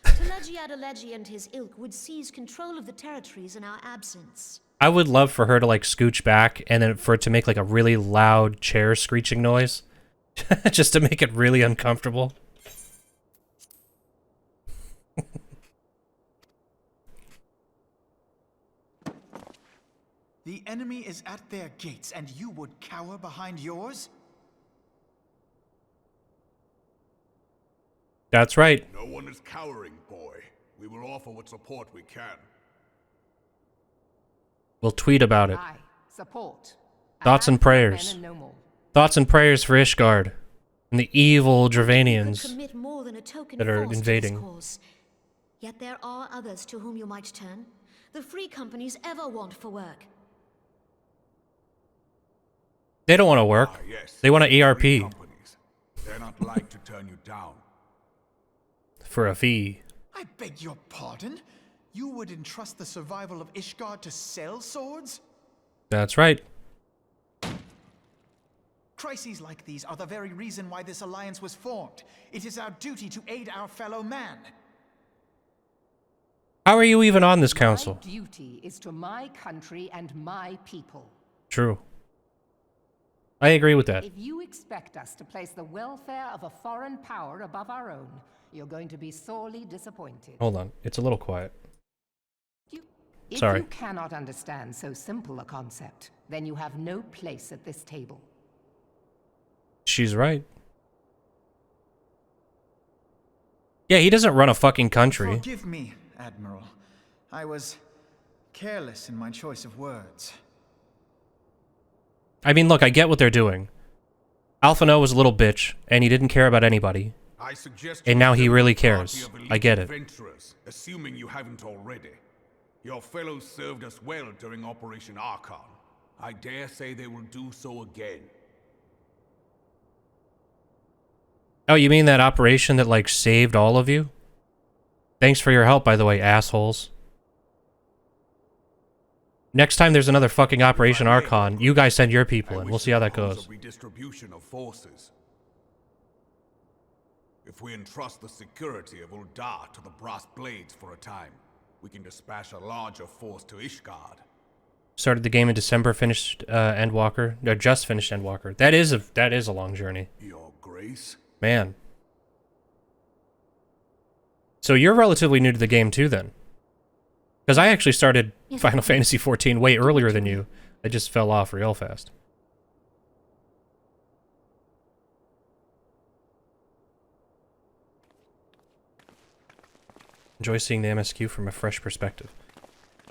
Telegiad Alegi and his ilk would seize control of the territories in our absence. I would love for her to like scooch back and then for it to make like a really loud chair screeching noise. Just to make it really uncomfortable. The enemy is at their gates, and you would cower behind yours? That's right. No one is cowering, boy. We will offer what support we can. We'll tweet about it. Aye, support. Thoughts and prayers. Men and no more. Thoughts and prayers for Ishgard and the evil You Dravanians could commit more than a token that are force to invading. this cause. Yet there are others to whom you might turn. The free companies ever want for work. They don't want to work. Ah, yes. They want an ERP Free companies. They're not like to turn you down. for a fee. I beg your pardon? You would entrust the survival of Ishgard to sell swords? That's right. Crises like these are the very reason why this alliance was formed. It is our duty to aid our fellow man. How are you even on this council? My duty is to my country and my people. True. I agree with that. If you expect us to place the welfare of a foreign power above our own, you're going to be sorely disappointed. Hold on, it's a little quiet. If Sorry. you cannot understand so simple a concept, then you have no place at this table. She's right. Yeah, he doesn't run a fucking country. Forgive me, Admiral. I was careless in my choice of words. I mean, look, I get what they're doing. Alphino was a little bitch, and he didn't care about anybody. I suggest And you now he join really a party cares. of elite I get it. adventurers, assuming you haven't already. Your fellows served us well during Operation Archon. I dare say they will do so again. Oh, you mean that operation that, like, saved all of you? Thanks for your help, by the way, assholes. Next time there's another fucking Operation Archon, you guys send your people in. We'll see how that goes. Redistribution of forces. If we entrust the security of Uldar to the Brass Blades for a time, we can dispatch a larger force to Ishgard. Started the game in December, finished Endwalker. No, just finished Endwalker. That is a long journey. Your Grace? Man. So you're relatively new to the game too, then? Because I actually started Final Fantasy XIV way earlier than you. I just fell off real fast. Enjoy seeing the MSQ from a fresh perspective.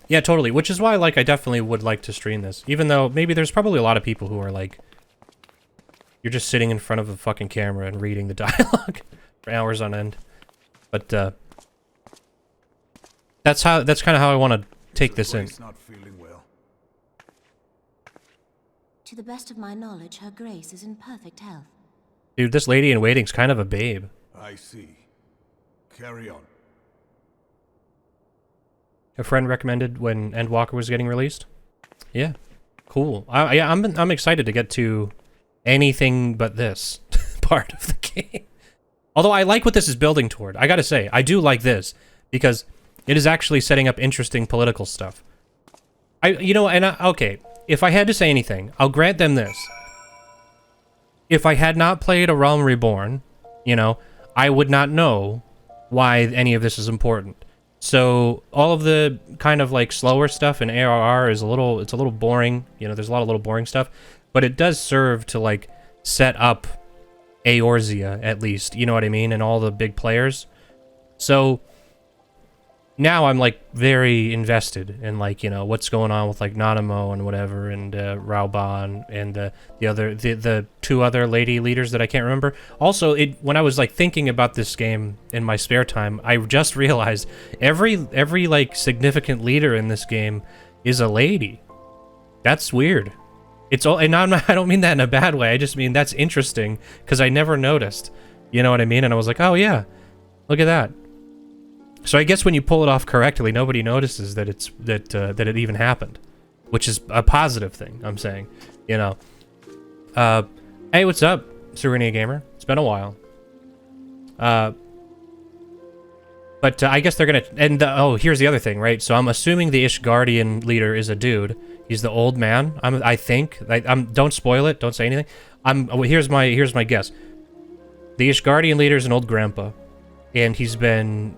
Yeah, totally. Which is why, like, I definitely would like to stream this. Even though maybe there's probably a lot of people who are like, you're just sitting in front of a fucking camera and reading the dialogue for hours on end. But that's kind of how I want to take this in. Not feeling well. To the best of my knowledge, Her Grace is in perfect health. Dude, this lady in waiting's kind of a babe. I see. Carry on. A friend recommended when Endwalker was getting released. Yeah, cool. I'm excited to get to anything but this part of the game. Although I like what this is building toward. I gotta say, I do like this because it is actually setting up interesting political stuff. Okay, if I had to say anything, I'll grant them this. If I had not played A Realm Reborn, you know, I would not know why any of this is important. So all of the kind of like slower stuff in ARR is it's a little boring. You know, there's a lot of little boring stuff, but it does serve to like set up Eorzea at least. You know what I mean? And all the big players. So now I'm like very invested in like, you know, what's going on with like Nanamo and whatever, and Rauban and the two other lady leaders that I can't remember. Also, when I was like thinking about this game in my spare time, I just realized every like significant leader in this game is a lady. That's weird. It's all, and I don't mean that in a bad way. I just mean that's interesting because I never noticed. You know what I mean? And I was like, oh yeah, look at that. So I guess when you pull it off correctly, nobody notices that that it even happened, which is a positive thing. I'm saying, you know. Hey, what's up, Serenia Gamer? It's been a while. But I guess they're gonna. And oh, here's the other thing, right? So I'm assuming the Ishgardian leader is a dude. He's the old man. I think. Don't spoil it. Don't say anything. Here's my guess. The Ishgardian leader is an old grandpa, and he's been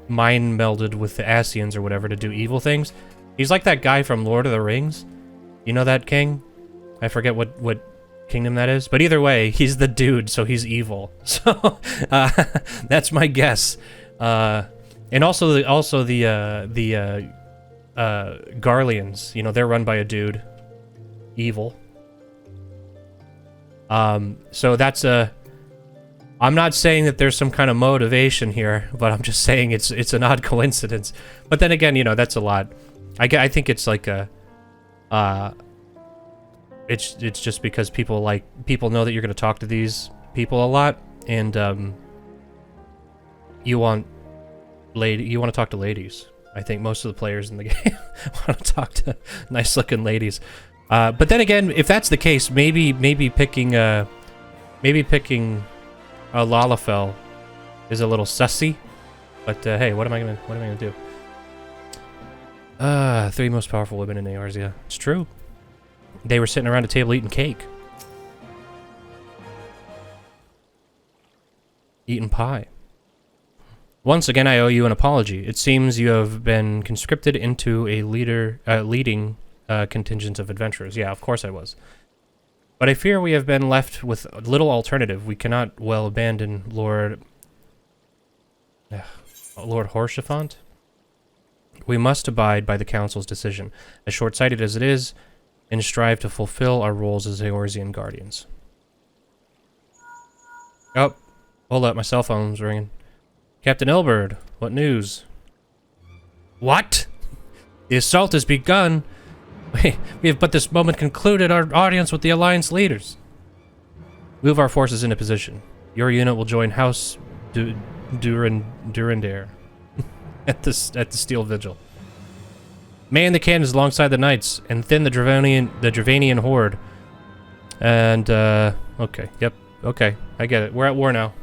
mind melded with the Ascians or whatever to do evil things. He's like that guy from Lord of the Rings. You know that king? I forget what kingdom that is. But either way, he's the dude, so he's evil. So that's my guess. And also the Garleans. You know, they're run by a dude. Evil. So that's a... I'm not saying that there's some kind of motivation here, but I'm just saying it's an odd coincidence. But then again, you know, that's a lot. I think it's like a, it's just because people know that you're going to talk to these people a lot, and you want to talk to ladies. I think most of the players in the game want to talk to nice-looking ladies. But then again, if that's the case, maybe picking a Lalafell is a little sussy, but hey, what am I gonna do? 3 most powerful women in Eorzea. It's true. they were sitting around a table eating cake. Eating pie. Once again, I owe you an apology. It seems you have been conscripted into a leading contingent of adventurers. Yeah, of course I was. But I fear we have been left with little alternative. We cannot well abandon Lord Horshafont. We must abide by the Council's decision, as short-sighted as it is, and strive to fulfill our roles as Eorzean Guardians. Oh, hold up, my cell phone's ringing. Captain Elberd, what news? What? The assault has begun. We have but this moment concluded our audience with the Alliance leaders. Move our forces into position. Your unit will join House Durandare at the Steel Vigil. Man the cannons alongside the knights and thin the Dravanian horde. And okay, yep, okay, I get it. We're at war now.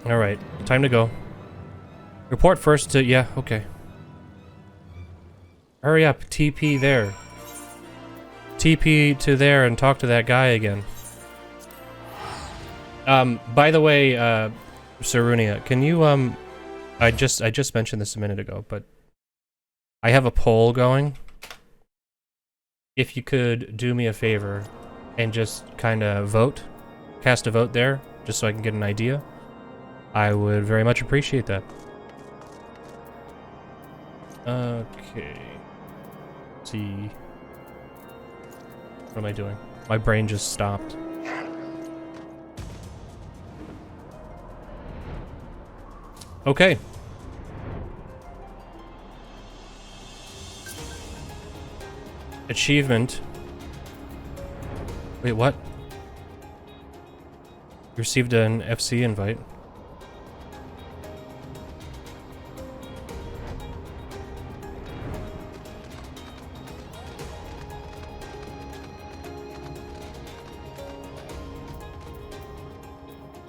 All right, time to go. Report first to yeah, okay. Hurry up, TP there. TP to there and talk to that guy again. By the way, Sarunia, can you I just mentioned this a minute ago, but I have a poll going. If you could do me a favor and just kind of vote, cast a vote there, just so I can get an idea, I would very much appreciate that. Okay. Let's see. What am I doing? My brain just stopped. Okay. Achievement. Wait, what? You received an FC invite.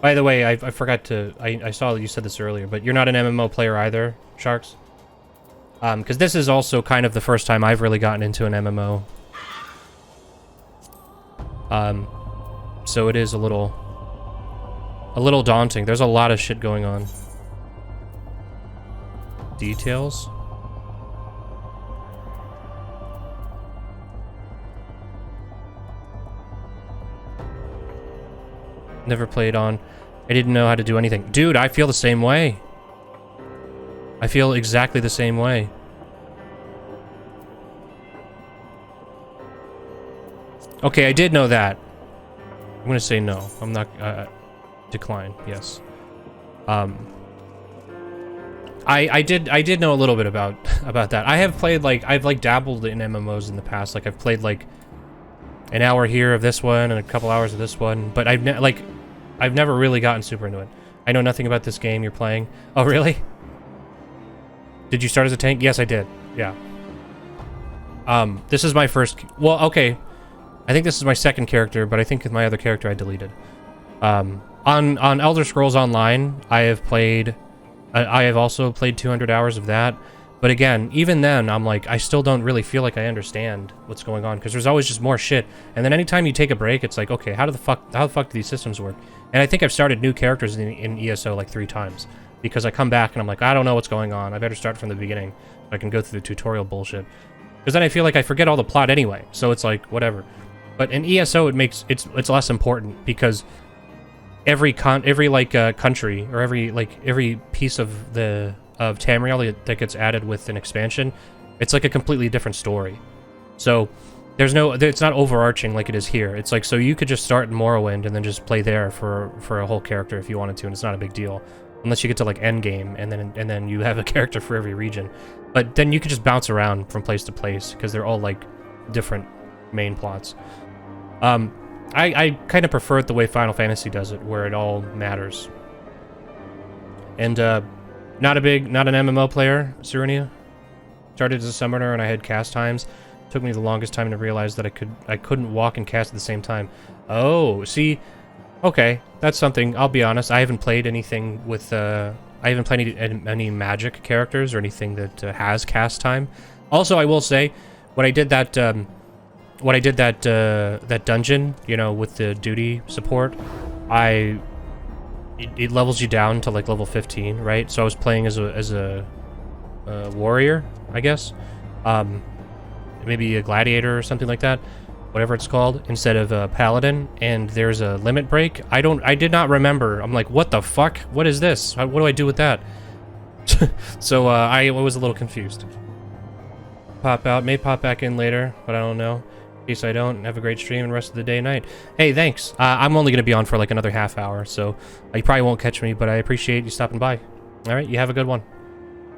By the way, I forgot to... I saw that you said this earlier, but you're not an MMO player either, Sharks? Because this is also kind of the first time I've really gotten into an MMO. So it is a little daunting. There's a lot of shit going on. Details? Never played on. I didn't know how to do anything. Dude, I feel the same way. I feel exactly the same way. Okay, I did know that. I'm gonna say no. I'm not... decline, yes. I did know a little bit about that. I have played, like... I've, like, dabbled in MMOs in the past. Like, I've played, like... an hour here of this one and a couple hours of this one, but I've never really gotten super into it. I know nothing about this game you're playing. Oh, really? Did you start as a tank? Yes, I did. Yeah. This is my first... Well, okay. I think this is my second character, but I think my other character I deleted. On Elder Scrolls Online, I have played... I have also played 200 hours of that. But again, even then, I'm like, I still don't really feel like I understand what's going on, because there's always just more shit. And then anytime you take a break, it's like, okay, how the fuck do these systems work? And I think I've started new characters in ESO like 3 times, because I come back and I'm like, I don't know what's going on. I better start from the beginning so I can go through the tutorial bullshit. Because then I feel like I forget all the plot anyway, so it's like, whatever. But in ESO, it's less important, because every country, or every piece of Tamriel that gets added with an expansion, it's like a completely different story. So it's not overarching like it is here. It's like, so you could just start in Morrowind and then just play there for a whole character if you wanted to, and it's not a big deal. Unless you get to like endgame and then you have a character for every region. But then you could just bounce around from place to place because they're all like different main plots. I kind of prefer it the way Final Fantasy does it, where it all matters. And not an MMO player, Sarunia. Started as a summoner and I had cast times. Took me the longest time to realize that I couldn't walk and cast at the same time. Oh, see, okay, that's something. I'll be honest, I haven't played anything with I haven't played any magic characters or anything that has cast time. Also, I will say, when I did that when I did that that dungeon, you know, with the duty support, it levels you down to like level 15, right? So I was playing as a warrior, I guess, maybe a gladiator or something like that, whatever it's called, instead of a paladin. And there's a limit break. I did not remember. I'm like, what the fuck? What is this? What do I do with that? So I was a little confused. Pop out, may pop back in later, but I don't know. In case I don't, have a great stream and rest of the day and night. Hey, thanks. I'm only gonna be on for like another half hour, so you probably won't catch me, but I appreciate you stopping by. All right, you have a good one.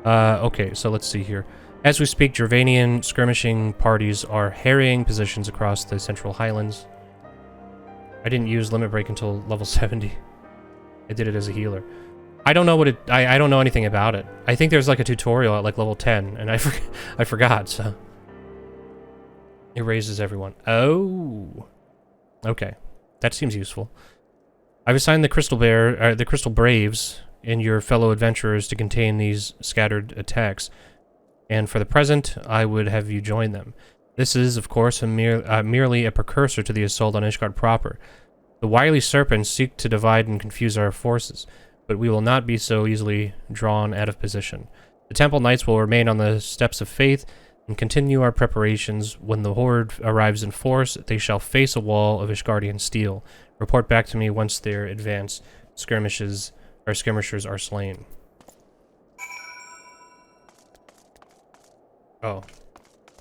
Okay, so let's see here. As we speak, Dravanian skirmishing parties are harrying positions across the Central Highlands. I didn't use Limit Break until level 70. I did it as a healer. I don't know what it... I don't know anything about it. I think there's like a tutorial at like level 10, and I forgot, so... It raises everyone. Oh! Okay. That seems useful. I've assigned the Crystal Braves and your fellow adventurers to contain these scattered attacks. And for the present, I would have you join them. This is, of course, merely a precursor to the assault on Ishgard proper. The wily serpents seek to divide and confuse our forces, but we will not be so easily drawn out of position. The Temple Knights will remain on the steps of faith and continue our preparations. When the Horde arrives in force, they shall face a wall of Ishgardian steel. Report back to me once their advance skirmishers are slain. Oh.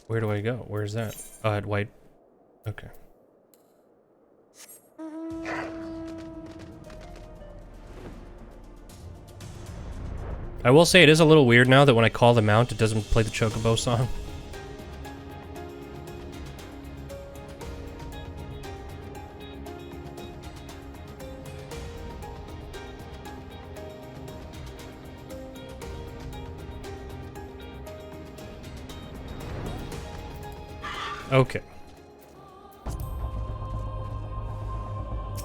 Where do I go? Where's that? Oh, at white. Okay. I will say it is a little weird now that when I call the mount, it doesn't play the Chocobo song. Okay.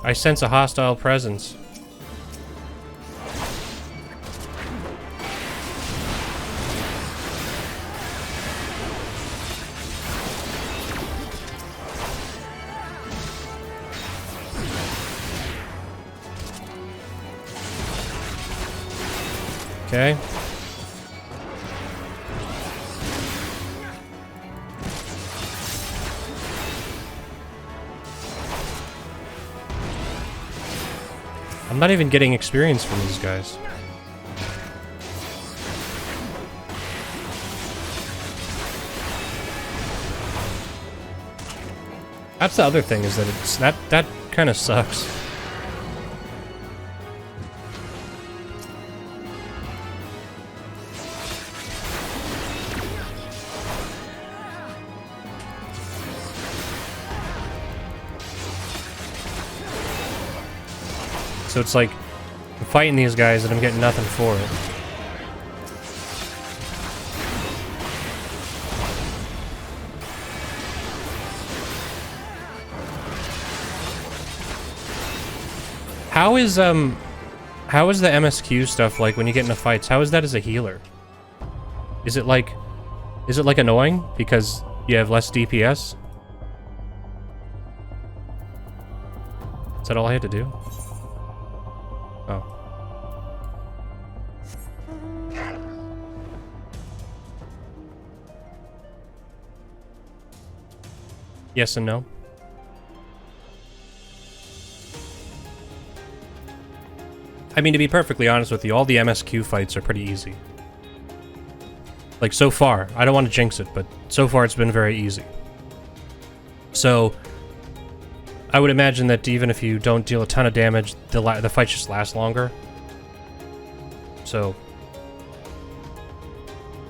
I sense a hostile presence. Okay. I'm not even getting experience from these guys. That's the other thing, is that it's that kind of sucks. So it's like, I'm fighting these guys and I'm getting nothing for it. How is the MSQ stuff like when you get into fights? How is that as a healer? Is it like annoying because you have less DPS? Is that all I had to do? Oh. Yes and no. I mean, to be perfectly honest with you, all the MSQ fights are pretty easy. Like, so far. I don't want to jinx it, but so far it's been very easy. So, I would imagine that even if you don't deal a ton of damage, the fights just last longer. So,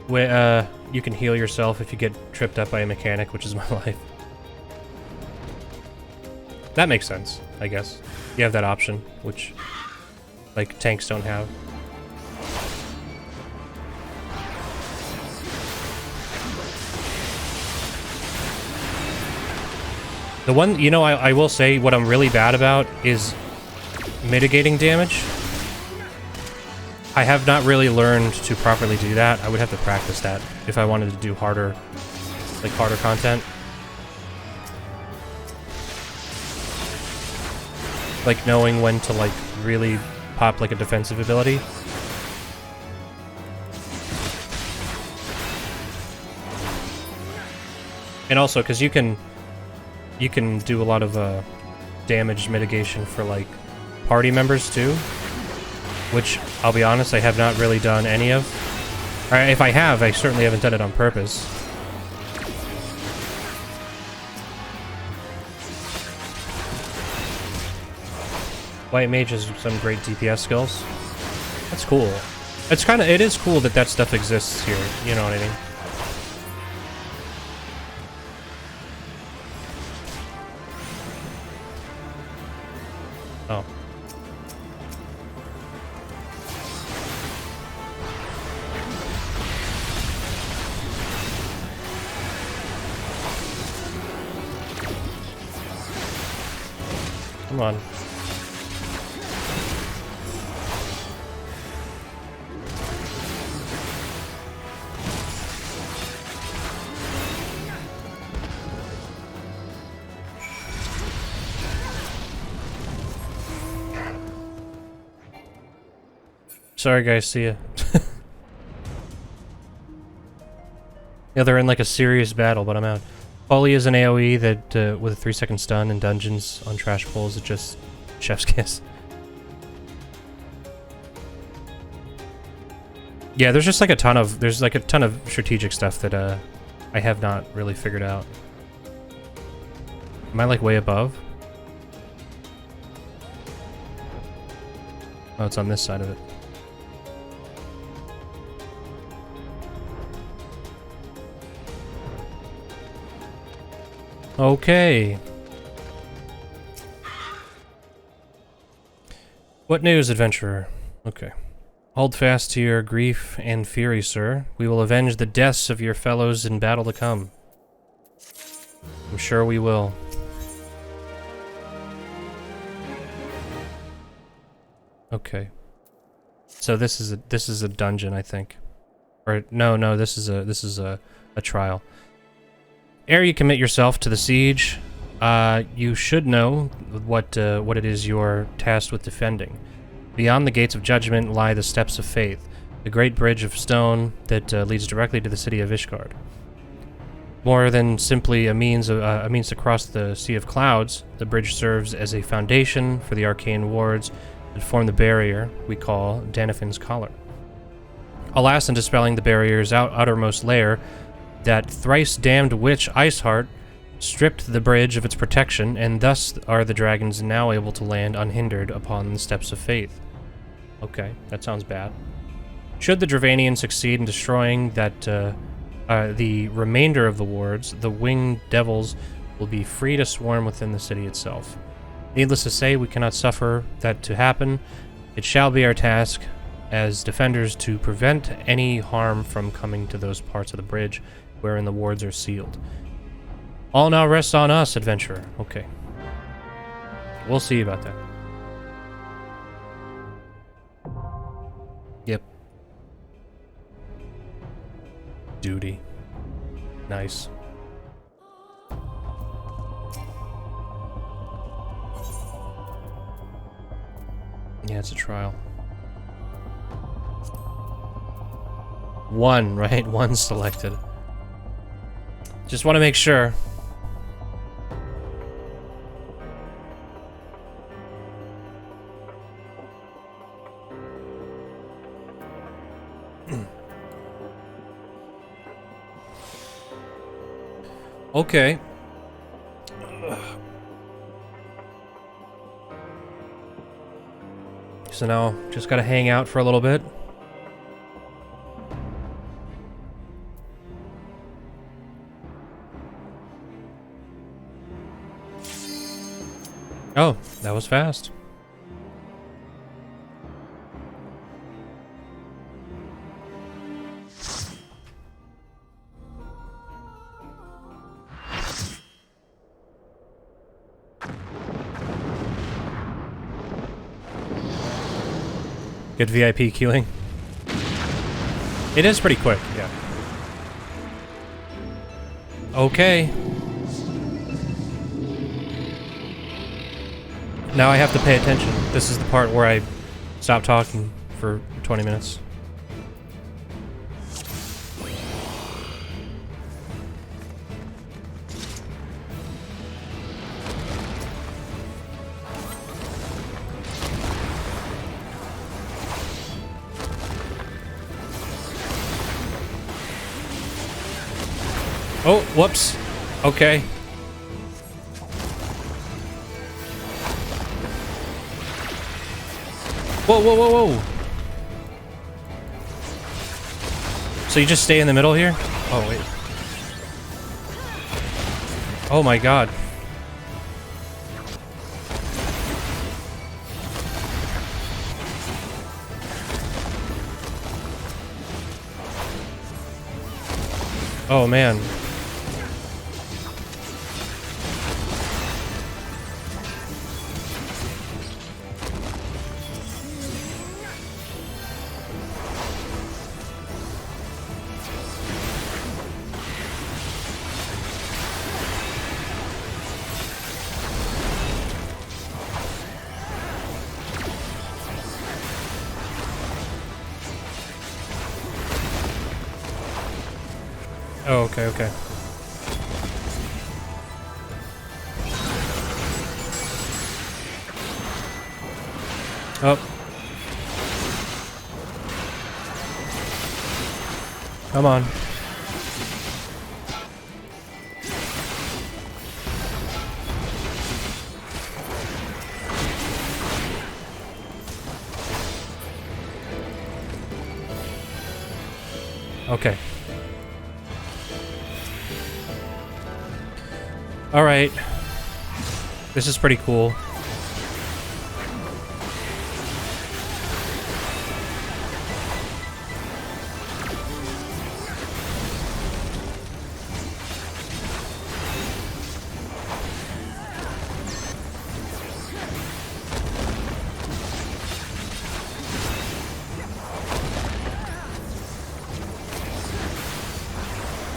you can heal yourself if you get tripped up by a mechanic, which is my life. That makes sense, I guess. You have that option, which, like, tanks don't have. The one, you know, I will say what I'm really bad about is mitigating damage. I have not really learned to properly do that. I would have to practice that if I wanted to do harder, like harder content. like knowing when to like really pop like a defensive ability. And also, because you can do a lot of damage mitigation for like party members too, which I'll be honest, I have not really done any of. Or if I have, I certainly haven't done it on purpose. White Mage has some great DPS skills. That's cool. It is cool that that stuff exists here. You know what I mean? Oh. Come on. Sorry guys, see ya. Yeah, they're in like a serious battle, but I'm out. Folly is an AoE that, with a 3-second stun in dungeons on trash pulls, it just chef's kiss. Yeah, there's just like a ton of, strategic stuff that, I have not really figured out. Am I like way above? Oh, it's on this side of it. Okay. What news, adventurer? Okay. Hold fast to your grief and fury, sir. We will avenge the deaths of your fellows in battle to come. I'm sure we will. Okay. So this is a dungeon, I think. Or no, this is a trial. Ere you commit yourself to the siege, you should know what it is you're tasked with defending. Beyond the gates of judgment lie the steps of faith, the great bridge of stone that leads directly to the city of Ishgard. More than simply a means to cross the sea of clouds, the bridge serves as a foundation for the arcane wards that form the barrier we call Danafin's Collar. Alas, in dispelling the barrier's outermost layer, that thrice-damned witch Iceheart stripped the bridge of its protection, and thus are the dragons now able to land unhindered upon the steps of faith. Okay, that sounds bad. Should the Dravanian succeed in destroying the remainder of the wards, the winged devils will be free to swarm within the city itself. Needless to say, we cannot suffer that to happen. It shall be our task as defenders to prevent any harm from coming to those parts of the bridge wherein the wards are sealed. All now rests on us, adventurer. Okay. We'll see about that. Yep. Duty. Nice. Yeah, it's a trial. One, right? One selected. Just want to make sure. Okay. So now, just gotta hang out for a little bit. Oh, that was fast. Good VIP queuing. It is pretty quick, yeah. Okay. Now I have to pay attention. This is the part where I stop talking for 20 minutes. Oh, whoops. Okay. Whoa, whoa, whoa, whoa. So you just stay in the middle here? Oh, wait. Oh my god. Oh man. Oh, okay, okay. Oh. Come on. Okay. All right. This is pretty cool.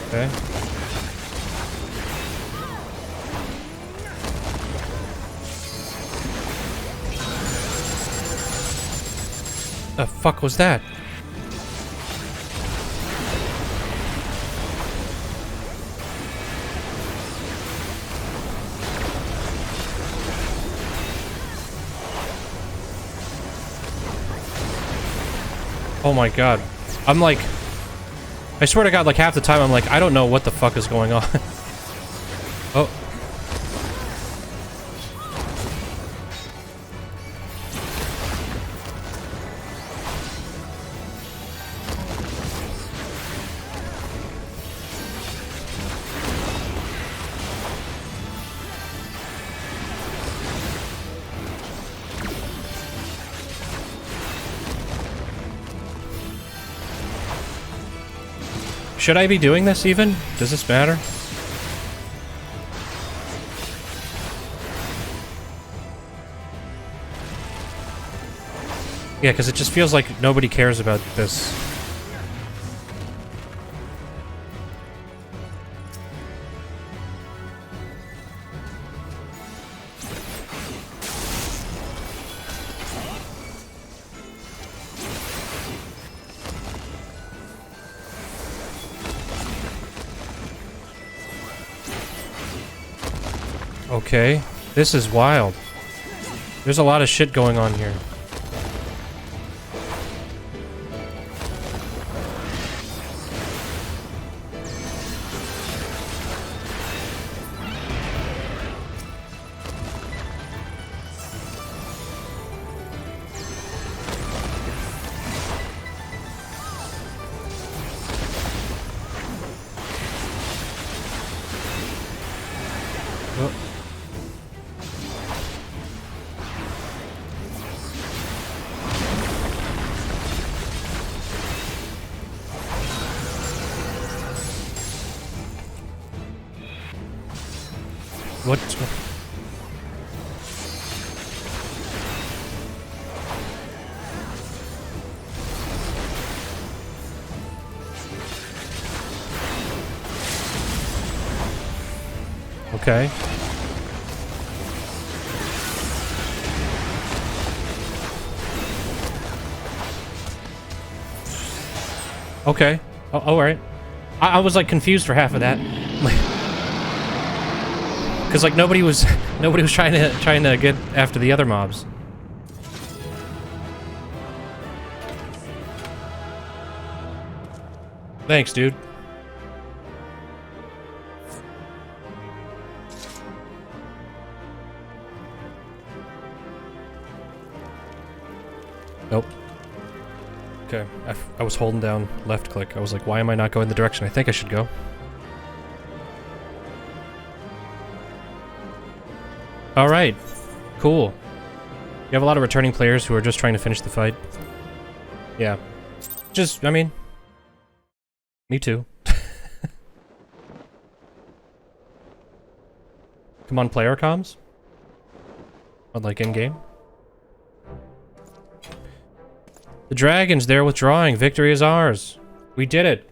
Okay. The fuck was that? Oh my god. I'm like... I swear to god, like half the time I'm like, I don't know what the fuck is going on. Oh. Should I be doing this even? Does this matter? Yeah, because it just feels like nobody cares about this. Okay, this is wild. There's a lot of shit going on here. What? Okay. Okay. Oh, all right. I was like confused for half of that. Because like nobody was trying to get after the other mobs. Thanks, dude. Nope. Okay, I was holding down left click. I was like, why am I not going the direction I think I should go? Alright. Cool. You have a lot of returning players who are just trying to finish the fight. Yeah. Just, I mean... Me too. Come on, player comms? What, like in-game? The dragons, they're withdrawing. Victory is ours. We did it.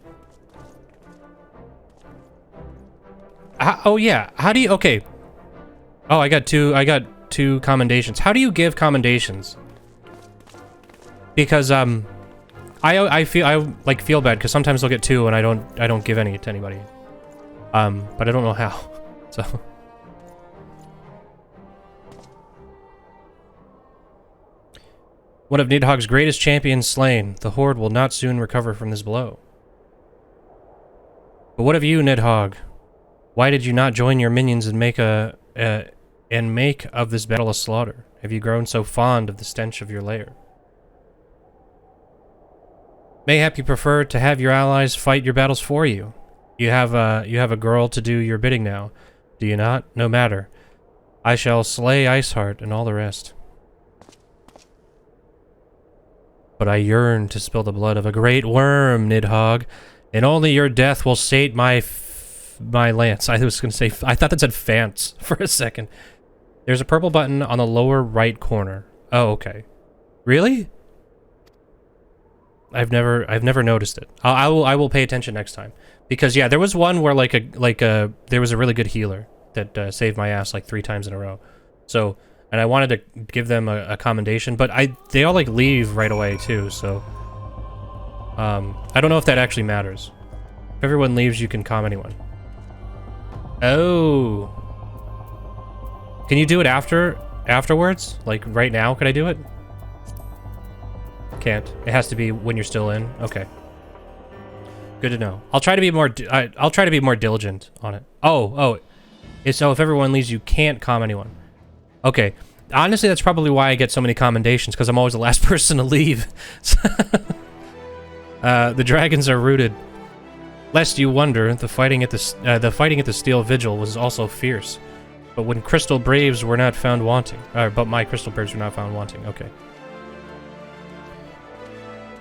Oh yeah. How do you... Okay. Oh, I got two commendations. How do you give commendations? Because I feel bad because sometimes I'll get two and I don't give any to anybody. But I don't know how. So one of Nidhogg's greatest champions slain. The Horde will not soon recover from this blow. But what of you, Nidhogg? Why did you not join your minions and make of this battle a slaughter? Have you grown so fond of the stench of your lair? Mayhap you prefer to have your allies fight your battles for you. You have a girl to do your bidding now, do you not? No matter. I shall slay Iceheart and all the rest. But I yearn to spill the blood of a great worm, Nidhogg, and only your death will sate my lance. I was gonna say, I thought that said fance for a second. There's a purple button on the lower right corner. Oh, okay. Really? I've never noticed it. I will pay attention next time. Because yeah, there was one where there was a really good healer that saved my ass like 3 times in a row. So, and I wanted to give them a commendation, but they all like leave right away too, so I don't know if that actually matters. If everyone leaves, you can calm anyone. Oh. Can you do it afterwards? Like right now, could I do it? Can't. It has to be when you're still in. Okay. Good to know. I'll try to be more diligent on it. Oh. So if everyone leaves, you can't calm anyone. Okay. Honestly, that's probably why I get so many commendations, because I'm always the last person to leave. The dragons are rooted. Lest you wonder, the fighting at the Steel Vigil was also fierce. But when Crystal Braves were not found wanting. But my Crystal Braves were not found wanting. Okay.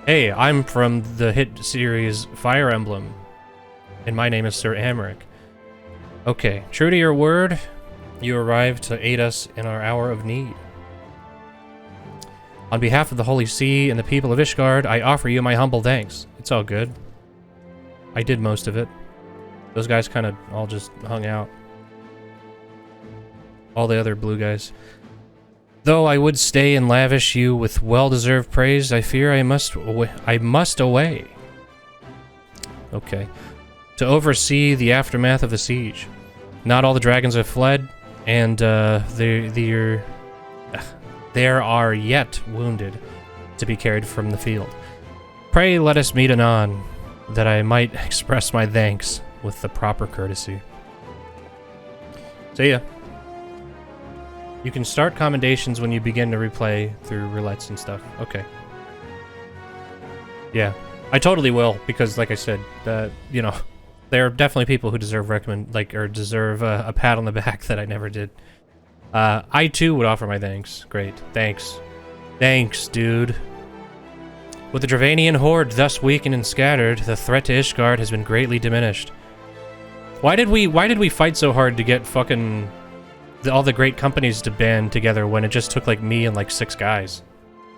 Hey, I'm from the hit series Fire Emblem. And my name is Sir Aymeric. Okay, true to your word, you arrived to aid us in our hour of need. On behalf of the Holy See and the people of Ishgard, I offer you my humble thanks. It's all good. I did most of it. Those guys kind of all just hung out. All the other blue guys. Though I would stay and lavish you with well-deserved praise, I fear I must away. Okay. To oversee the aftermath of the siege. Not all the dragons have fled, and there are yet wounded to be carried from the field. Pray let us meet anon, that I might express my thanks with the proper courtesy. See ya. You can start commendations when you begin to replay through roulettes and stuff. Okay. Yeah, I totally will, because like I said, you know, there are definitely people who deserve deserve a pat on the back that I never did. I too would offer my thanks. Great. Thanks. Thanks, dude. With the Dravanian horde thus weakened and scattered, the threat to Ishgard has been greatly diminished. Why did we fight so hard to get fucking all the great companies to band together when it just took like me and like 6 guys,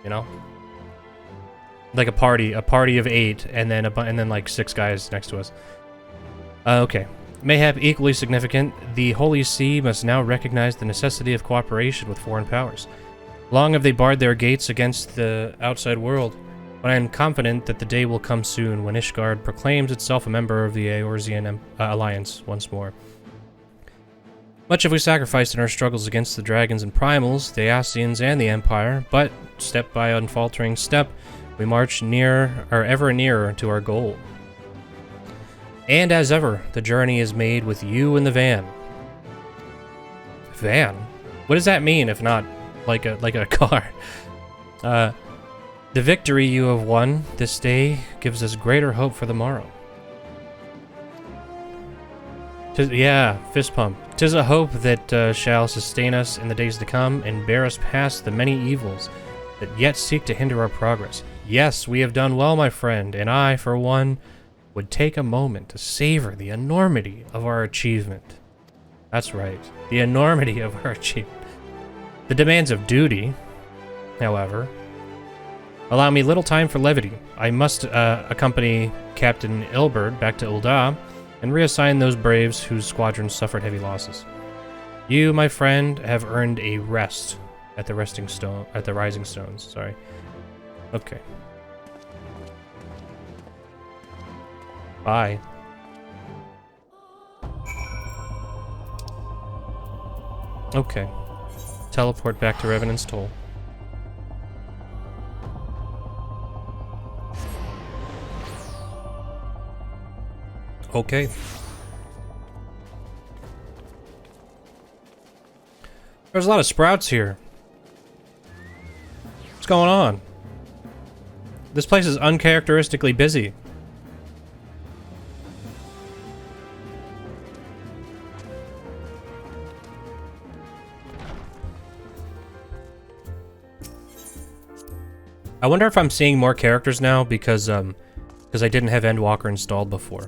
you know? Like a party of 8 and then like 6 guys next to us. Okay. Mayhap equally significant, the Holy See must now recognize the necessity of cooperation with foreign powers. Long have they barred their gates against the outside world. But I am confident that the day will come soon when Ishgard proclaims itself a member of the Eorzean Alliance once more. Much have we sacrificed in our struggles against the dragons and primals, the Ascians, and the Empire, but step by unfaltering step, we march ever nearer to our goal. And as ever, the journey is made with you in the van. Van? What does that mean if not like a car? The victory you have won this day gives us greater hope for the morrow. Yeah, fist pump. 'Tis a hope that shall sustain us in the days to come and bear us past the many evils that yet seek to hinder our progress. Yes, we have done well, my friend, and I, for one, would take a moment to savor the enormity of our achievement. That's right, the enormity of our achievement. The demands of duty, however, allow me little time for levity. I must accompany Captain Ilberd back to Ul'dah and reassign those braves whose squadrons suffered heavy losses. You, my friend, have earned a rest at the Rising Stones. Sorry. Okay. Bye. Okay. Teleport back to Revenant's Toll. Okay. There's a lot of sprouts here. What's going on? This place is uncharacteristically busy. I wonder if I'm seeing more characters now because I didn't have Endwalker installed before.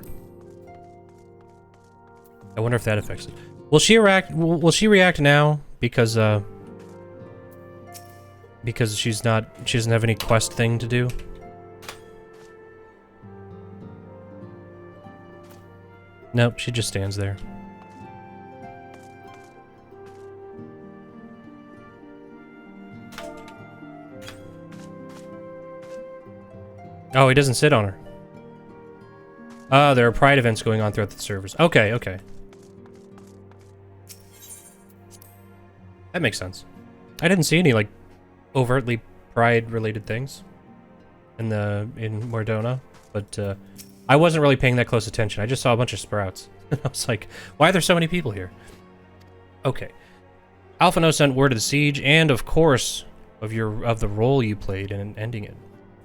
I wonder if that affects it. Will she react? Will she react now because she doesn't have any quest thing to do? Nope, she just stands there. Oh, he doesn't sit on her. Oh, there are pride events going on throughout the servers. Okay, okay. That makes sense. I didn't see any, like, overtly pride-related things in Dhona, but I wasn't really paying that close attention. I just saw a bunch of sprouts. I was like, why are there so many people here? Okay. Alphino sent word of the siege and, of course, of the role you played in ending it.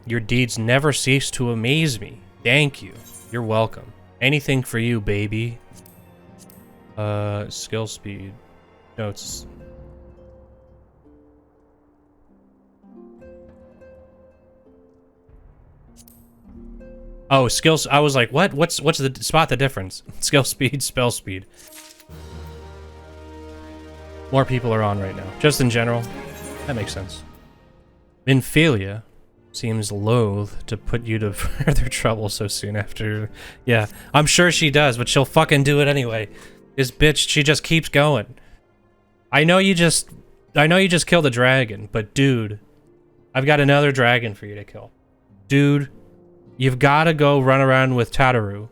Your deeds never cease to amaze me. Thank you. You're welcome. Anything for you, baby. Skill speed. Notes. Oh, skills. I was like, what? What's the difference? Skill speed, spell speed. More people are on right now. Just in general. That makes sense. Minfilia seems loath to put you to further trouble so soon after. Yeah, I'm sure she does, but she'll fucking do it anyway. This bitch, she just keeps going. I know you just killed a dragon, but dude, I've got another dragon for you to kill. Dude, you've got to go run around with Tataru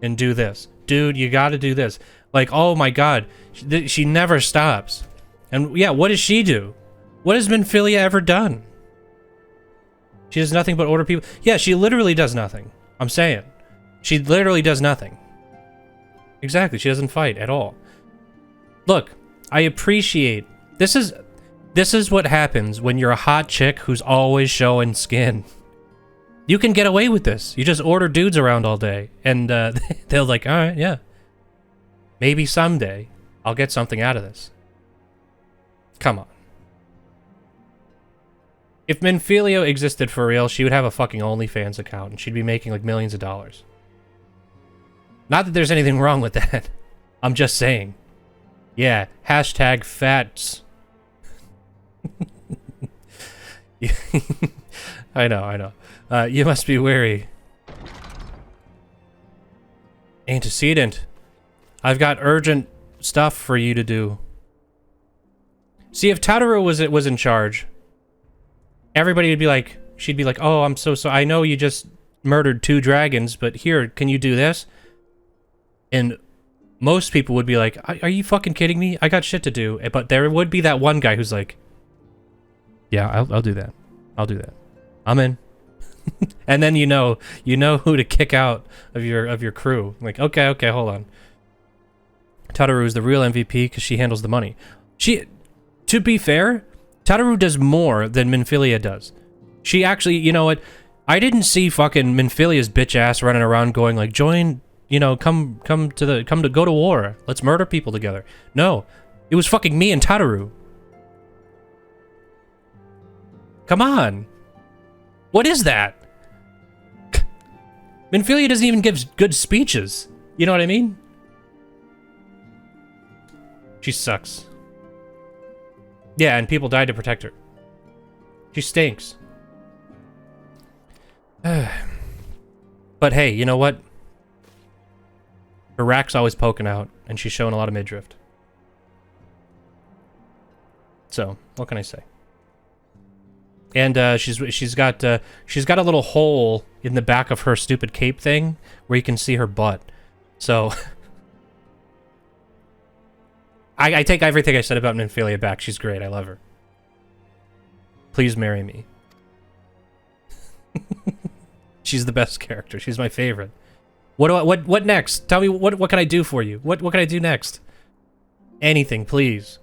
and do this. Dude, you got to do this. Like, oh my god, she never stops. And yeah, what does she do? What has Minfilia ever done? She does nothing but order people. Yeah, she literally does nothing. I'm saying. She literally does nothing. Exactly, she doesn't fight at all. Look, I appreciate... This is what happens when you're a hot chick who's always showing skin. You can get away with this. You just order dudes around all day. And they're like, alright, yeah. Maybe someday I'll get something out of this. Come on. If Minfilia existed for real, she would have a fucking OnlyFans account and she'd be making like millions of dollars. Not that there's anything wrong with that. I'm just saying. Yeah, hashtag fats. I know. You must be wary. Antecedent. I've got urgent stuff for you to do. See, if Tataru was in charge, everybody would be like, she'd be like, oh, I'm so sorry. I know you just murdered 2 dragons, but here, can you do this? And most people would be like, are you fucking kidding me? I got shit to do. But there would be that one guy who's like, yeah, I'll do that. I'll do that. I'm in. And then you know who to kick out of your crew. Like, okay, hold on. Tataru is the real MVP because she handles the money. To be fair, Tataru does more than Minfilia does. She actually, you know what? I didn't see fucking Minfilia's bitch ass running around going like, join, you know, come to go to war. Let's murder people together. No, it was fucking me and Tataru. Come on. What is that? Minfilia doesn't even give good speeches. You know what I mean? She sucks. Yeah, and people died to protect her. She stinks. But hey, you know what? Her rack's always poking out, and she's showing a lot of midriff. So, what can I say? And she's got a little hole in the back of her stupid cape thing where you can see her butt. So I take everything I said about Minfilia back. She's great. I love her. Please marry me. She's the best character. She's my favorite. What next? Tell me what can I do for you? What can I do next? Anything, please.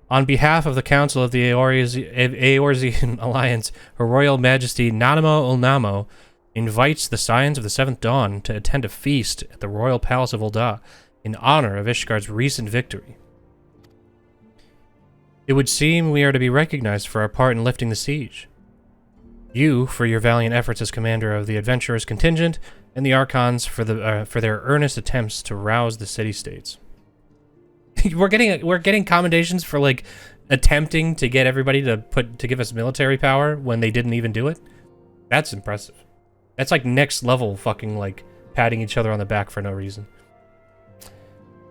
On behalf of the Council of the Eorzean Alliance, Her Royal Majesty Nanamo Ulnamo invites the Scions of the Seventh Dawn to attend a feast at the Royal Palace of Ul'dah in honor of Ishgard's recent victory. It would seem we are to be recognized for our part in lifting the siege. You, for your valiant efforts as commander of the Adventurers Contingent, and the Archons for their earnest attempts to rouse the city-states. We're getting commendations for like attempting to get everybody to give us military power when they didn't even do it. That's impressive. That's like next level fucking like patting each other on the back for no reason.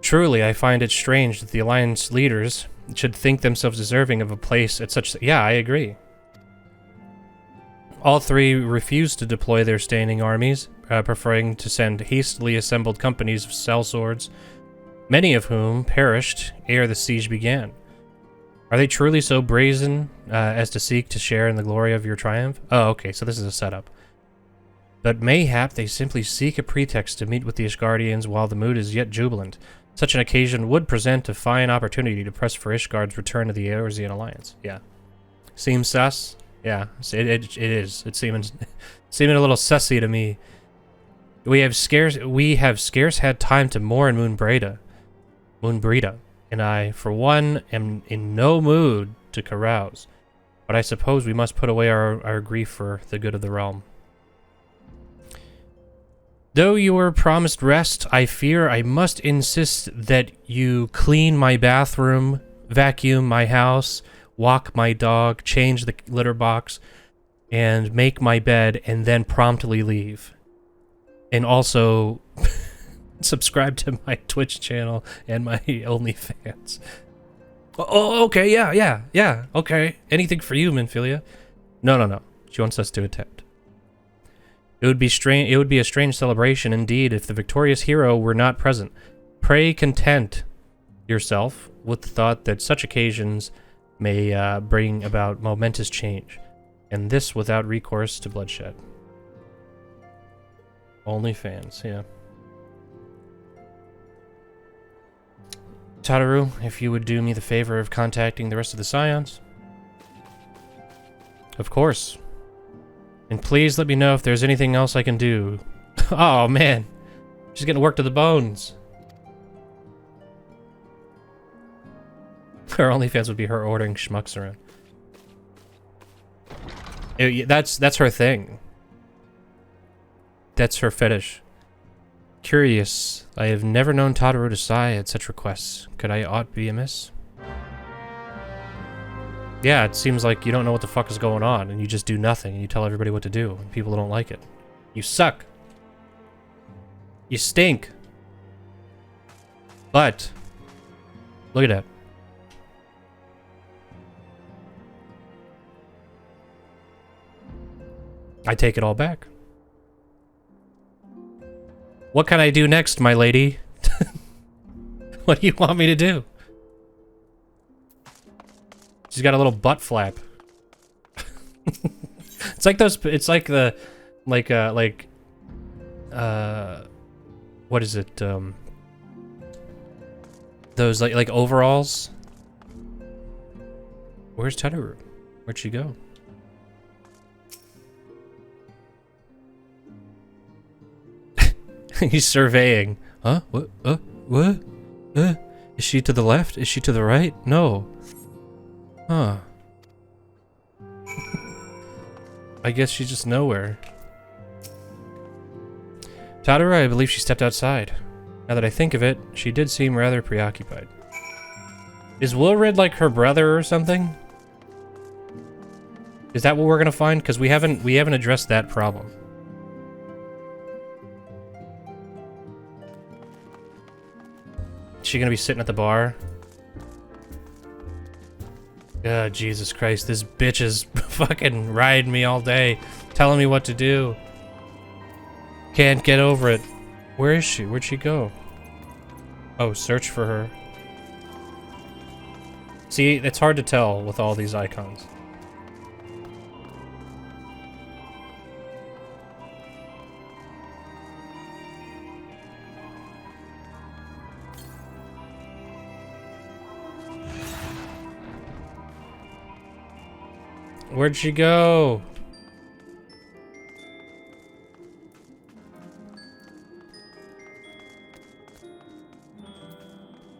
Truly, I find it strange that the Alliance leaders should think themselves deserving of a place at such... Yeah, I agree. All 3 refused to deploy their standing armies, preferring to send hastily assembled companies of sellswords, many of whom perished ere the siege began. Are they truly so brazen as to seek to share in the glory of your triumph? Oh, okay, so this is a setup. But mayhap they simply seek a pretext to meet with the Ishgardians while the mood is yet jubilant. Such an occasion would present a fine opportunity to press for Ishgard's return to the Eorzean Alliance. Yeah. Seems sus? Yeah, it is. It's seeming a little sussy to me. We have scarce had time to mourn Moonbreda, and I, for one, am in no mood to carouse. But I suppose we must put away our grief for the good of the realm. Though you were promised rest, I fear I must insist that you clean my bathroom, vacuum my house, walk my dog, change the litter box, and make my bed, and then promptly leave. And also subscribe to my Twitch channel and my OnlyFans. Oh, okay, yeah, okay. Anything for you, Minfilia. No. She wants us to attempt. It would be a strange celebration indeed if the victorious hero were not present. Pray content yourself with the thought that such occasions may bring about momentous change, and this without recourse to bloodshed. OnlyFans, yeah. Tataru, if you would do me the favor of contacting the rest of the Scions. Of course. And please let me know if there's anything else I can do. Oh, man. She's getting worked to the bones. Her OnlyFans would be her ordering schmucks around. That's her thing. That's her fetish. Curious. I have never known Tataru to sigh at such requests. Could I aught be amiss? Yeah, it seems like you don't know what the fuck is going on, and you just do nothing, and you tell everybody what to do, and people don't like it. You suck. You stink. But, look at that. I take it all back. What can I do next, my lady? What do you want me to do? She's got a little butt flap. It's like those, it's like the, what is it, those, like overalls? Where's Tataru? Where'd she go? He's surveying. Huh? What? What? Is she to the left? Is she to the right? No. Huh. I guess she's just nowhere. Tataru, I believe she stepped outside. Now that I think of it, she did seem rather preoccupied. Is Willred like her brother or something? Is that what we're gonna find? Because we haven't addressed that problem. Is she gonna be sitting at the bar? Oh, Jesus Christ, this bitch is fucking riding me all day, telling me what to do. Can't get over it. Where is she? Where'd she go? Oh, search for her. See, it's hard to tell with all these icons. Where'd she go?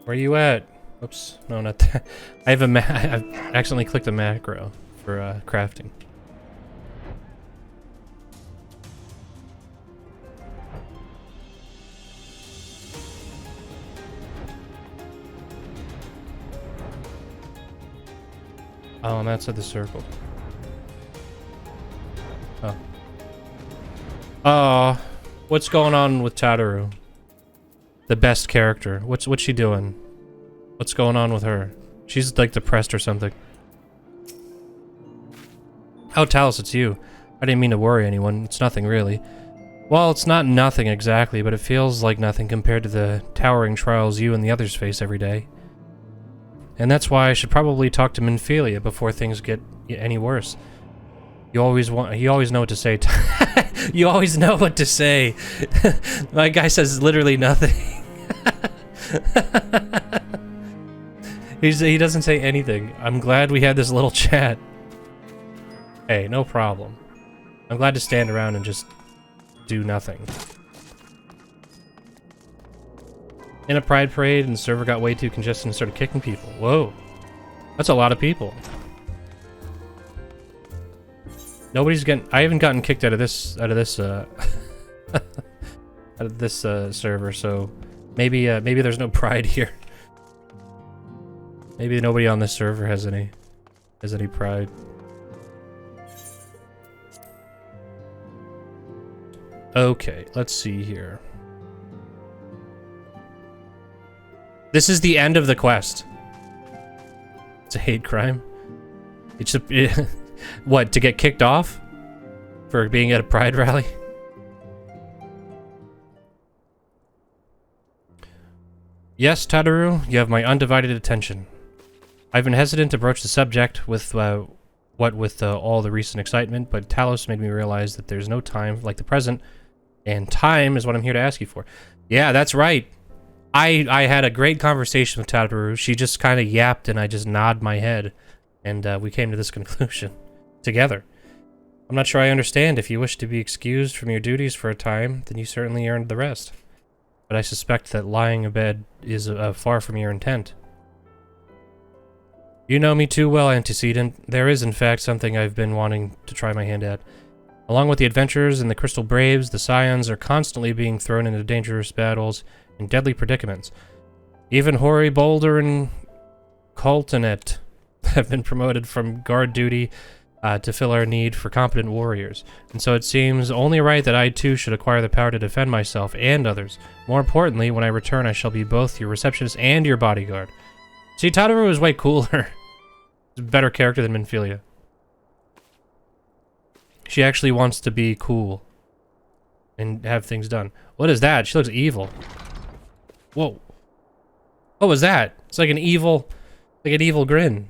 Where you at? Oops, no, not that. I have I've accidentally clicked a macro for crafting. Oh, I'm outside the circle. Oh. Oh, what's going on with Tataru? The best character. What's she doing? What's going on with her? She's like depressed or something. Oh, Talus, it's you. I didn't mean to worry anyone. It's nothing really. Well, it's not nothing exactly, but it feels like nothing compared to the towering trials you and the others face every day. And that's why I should probably talk to Minfilia before things get any worse. You always know what to say. You always know what to say. My guy says literally nothing. He doesn't say anything. I'm glad we had this little chat. Hey, no problem. I'm glad to stand around and just do nothing. In a pride parade, and the server got way too congested and started kicking people. Whoa. That's a lot of people. Nobody's getting... I haven't gotten kicked out of this server, so maybe there's no pride here. Maybe nobody on this server has any pride. Okay, let's see here. This is the end of the quest. It's a hate crime. It's a... What, to get kicked off? For being at a pride rally? Yes, Tataru, you have my undivided attention. I've been hesitant to broach the subject with all the recent excitement, but Talos made me realize that there's no time like the present, and time is what I'm here to ask you for. Yeah, that's right. I had a great conversation with Tataru. She just kind of yapped, and I just nodded my head, and we came to this conclusion together. I'm not sure I understand. If you wish to be excused from your duties for a time, then you certainly earned the rest. But I suspect that lying abed is far from your intent. You know me too well, Antecedent. There is, in fact, something I've been wanting to try my hand at. Along with the adventurers and the Crystal Braves, the Scions are constantly being thrown into dangerous battles and deadly predicaments. Even Hoary Boulder and Coltonet have been promoted from guard duty to fill our need for competent warriors. And so it seems only right that I too should acquire the power to defend myself and others. More importantly, when I return, I shall be both your receptionist and your bodyguard. See, Tataru is way cooler. He's a better character than Minfilia. She actually wants to be cool and have things done. What is that? She looks evil. Whoa. What was that? It's like an evil grin.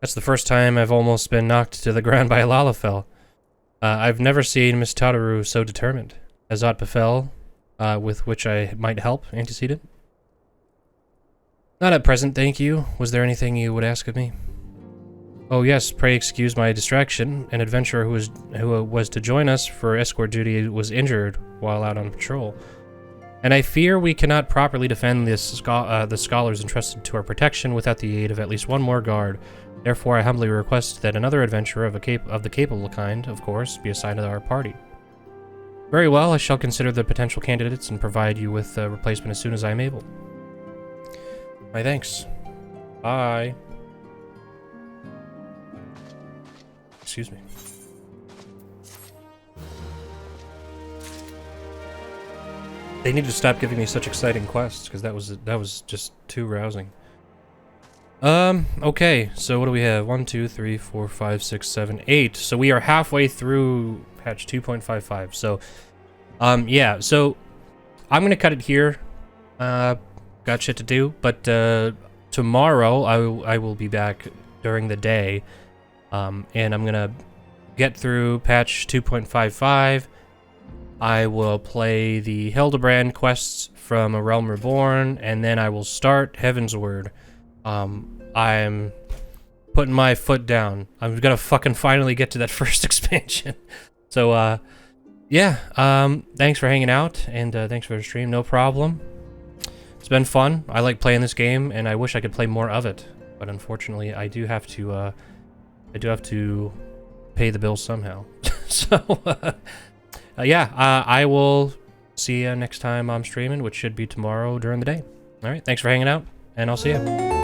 That's the first time I've almost been knocked to the ground by a Lalafell. I've never seen Miss Tataru so determined. Has aught befell, with which I might help, Antecedent? Not at present, thank you. Was there anything you would ask of me? Oh yes, pray excuse my distraction. An adventurer who was to join us for escort duty was injured while out on patrol. And I fear we cannot properly defend the scholars entrusted to our protection without the aid of at least one more guard. Therefore, I humbly request that another adventurer of the capable kind, of course, be assigned to our party. Very well, I shall consider the potential candidates and provide you with a replacement as soon as I am able. My thanks. Bye. Excuse me. They need to stop giving me such exciting quests, because that was just too rousing. Okay, so what do we have? 1, 2, 3, 4, 5, 6, 7, 8. So we are halfway through patch 2.55. So, yeah, so I'm gonna cut it here. Got shit to do, but tomorrow I will be back during the day, and I'm gonna get through patch 2.55. I will play the Hildebrand quests from A Realm Reborn, and then I will start Heaven's Word. I'm putting my foot down. I'm gonna fucking finally get to that first expansion. So, yeah, thanks for hanging out, and thanks for the stream, no problem. It's been fun. I like playing this game, and I wish I could play more of it. But unfortunately, I do have to pay the bills somehow. So, yeah, I will see you next time I'm streaming, which should be tomorrow during the day. All right, thanks for hanging out, and I'll see you.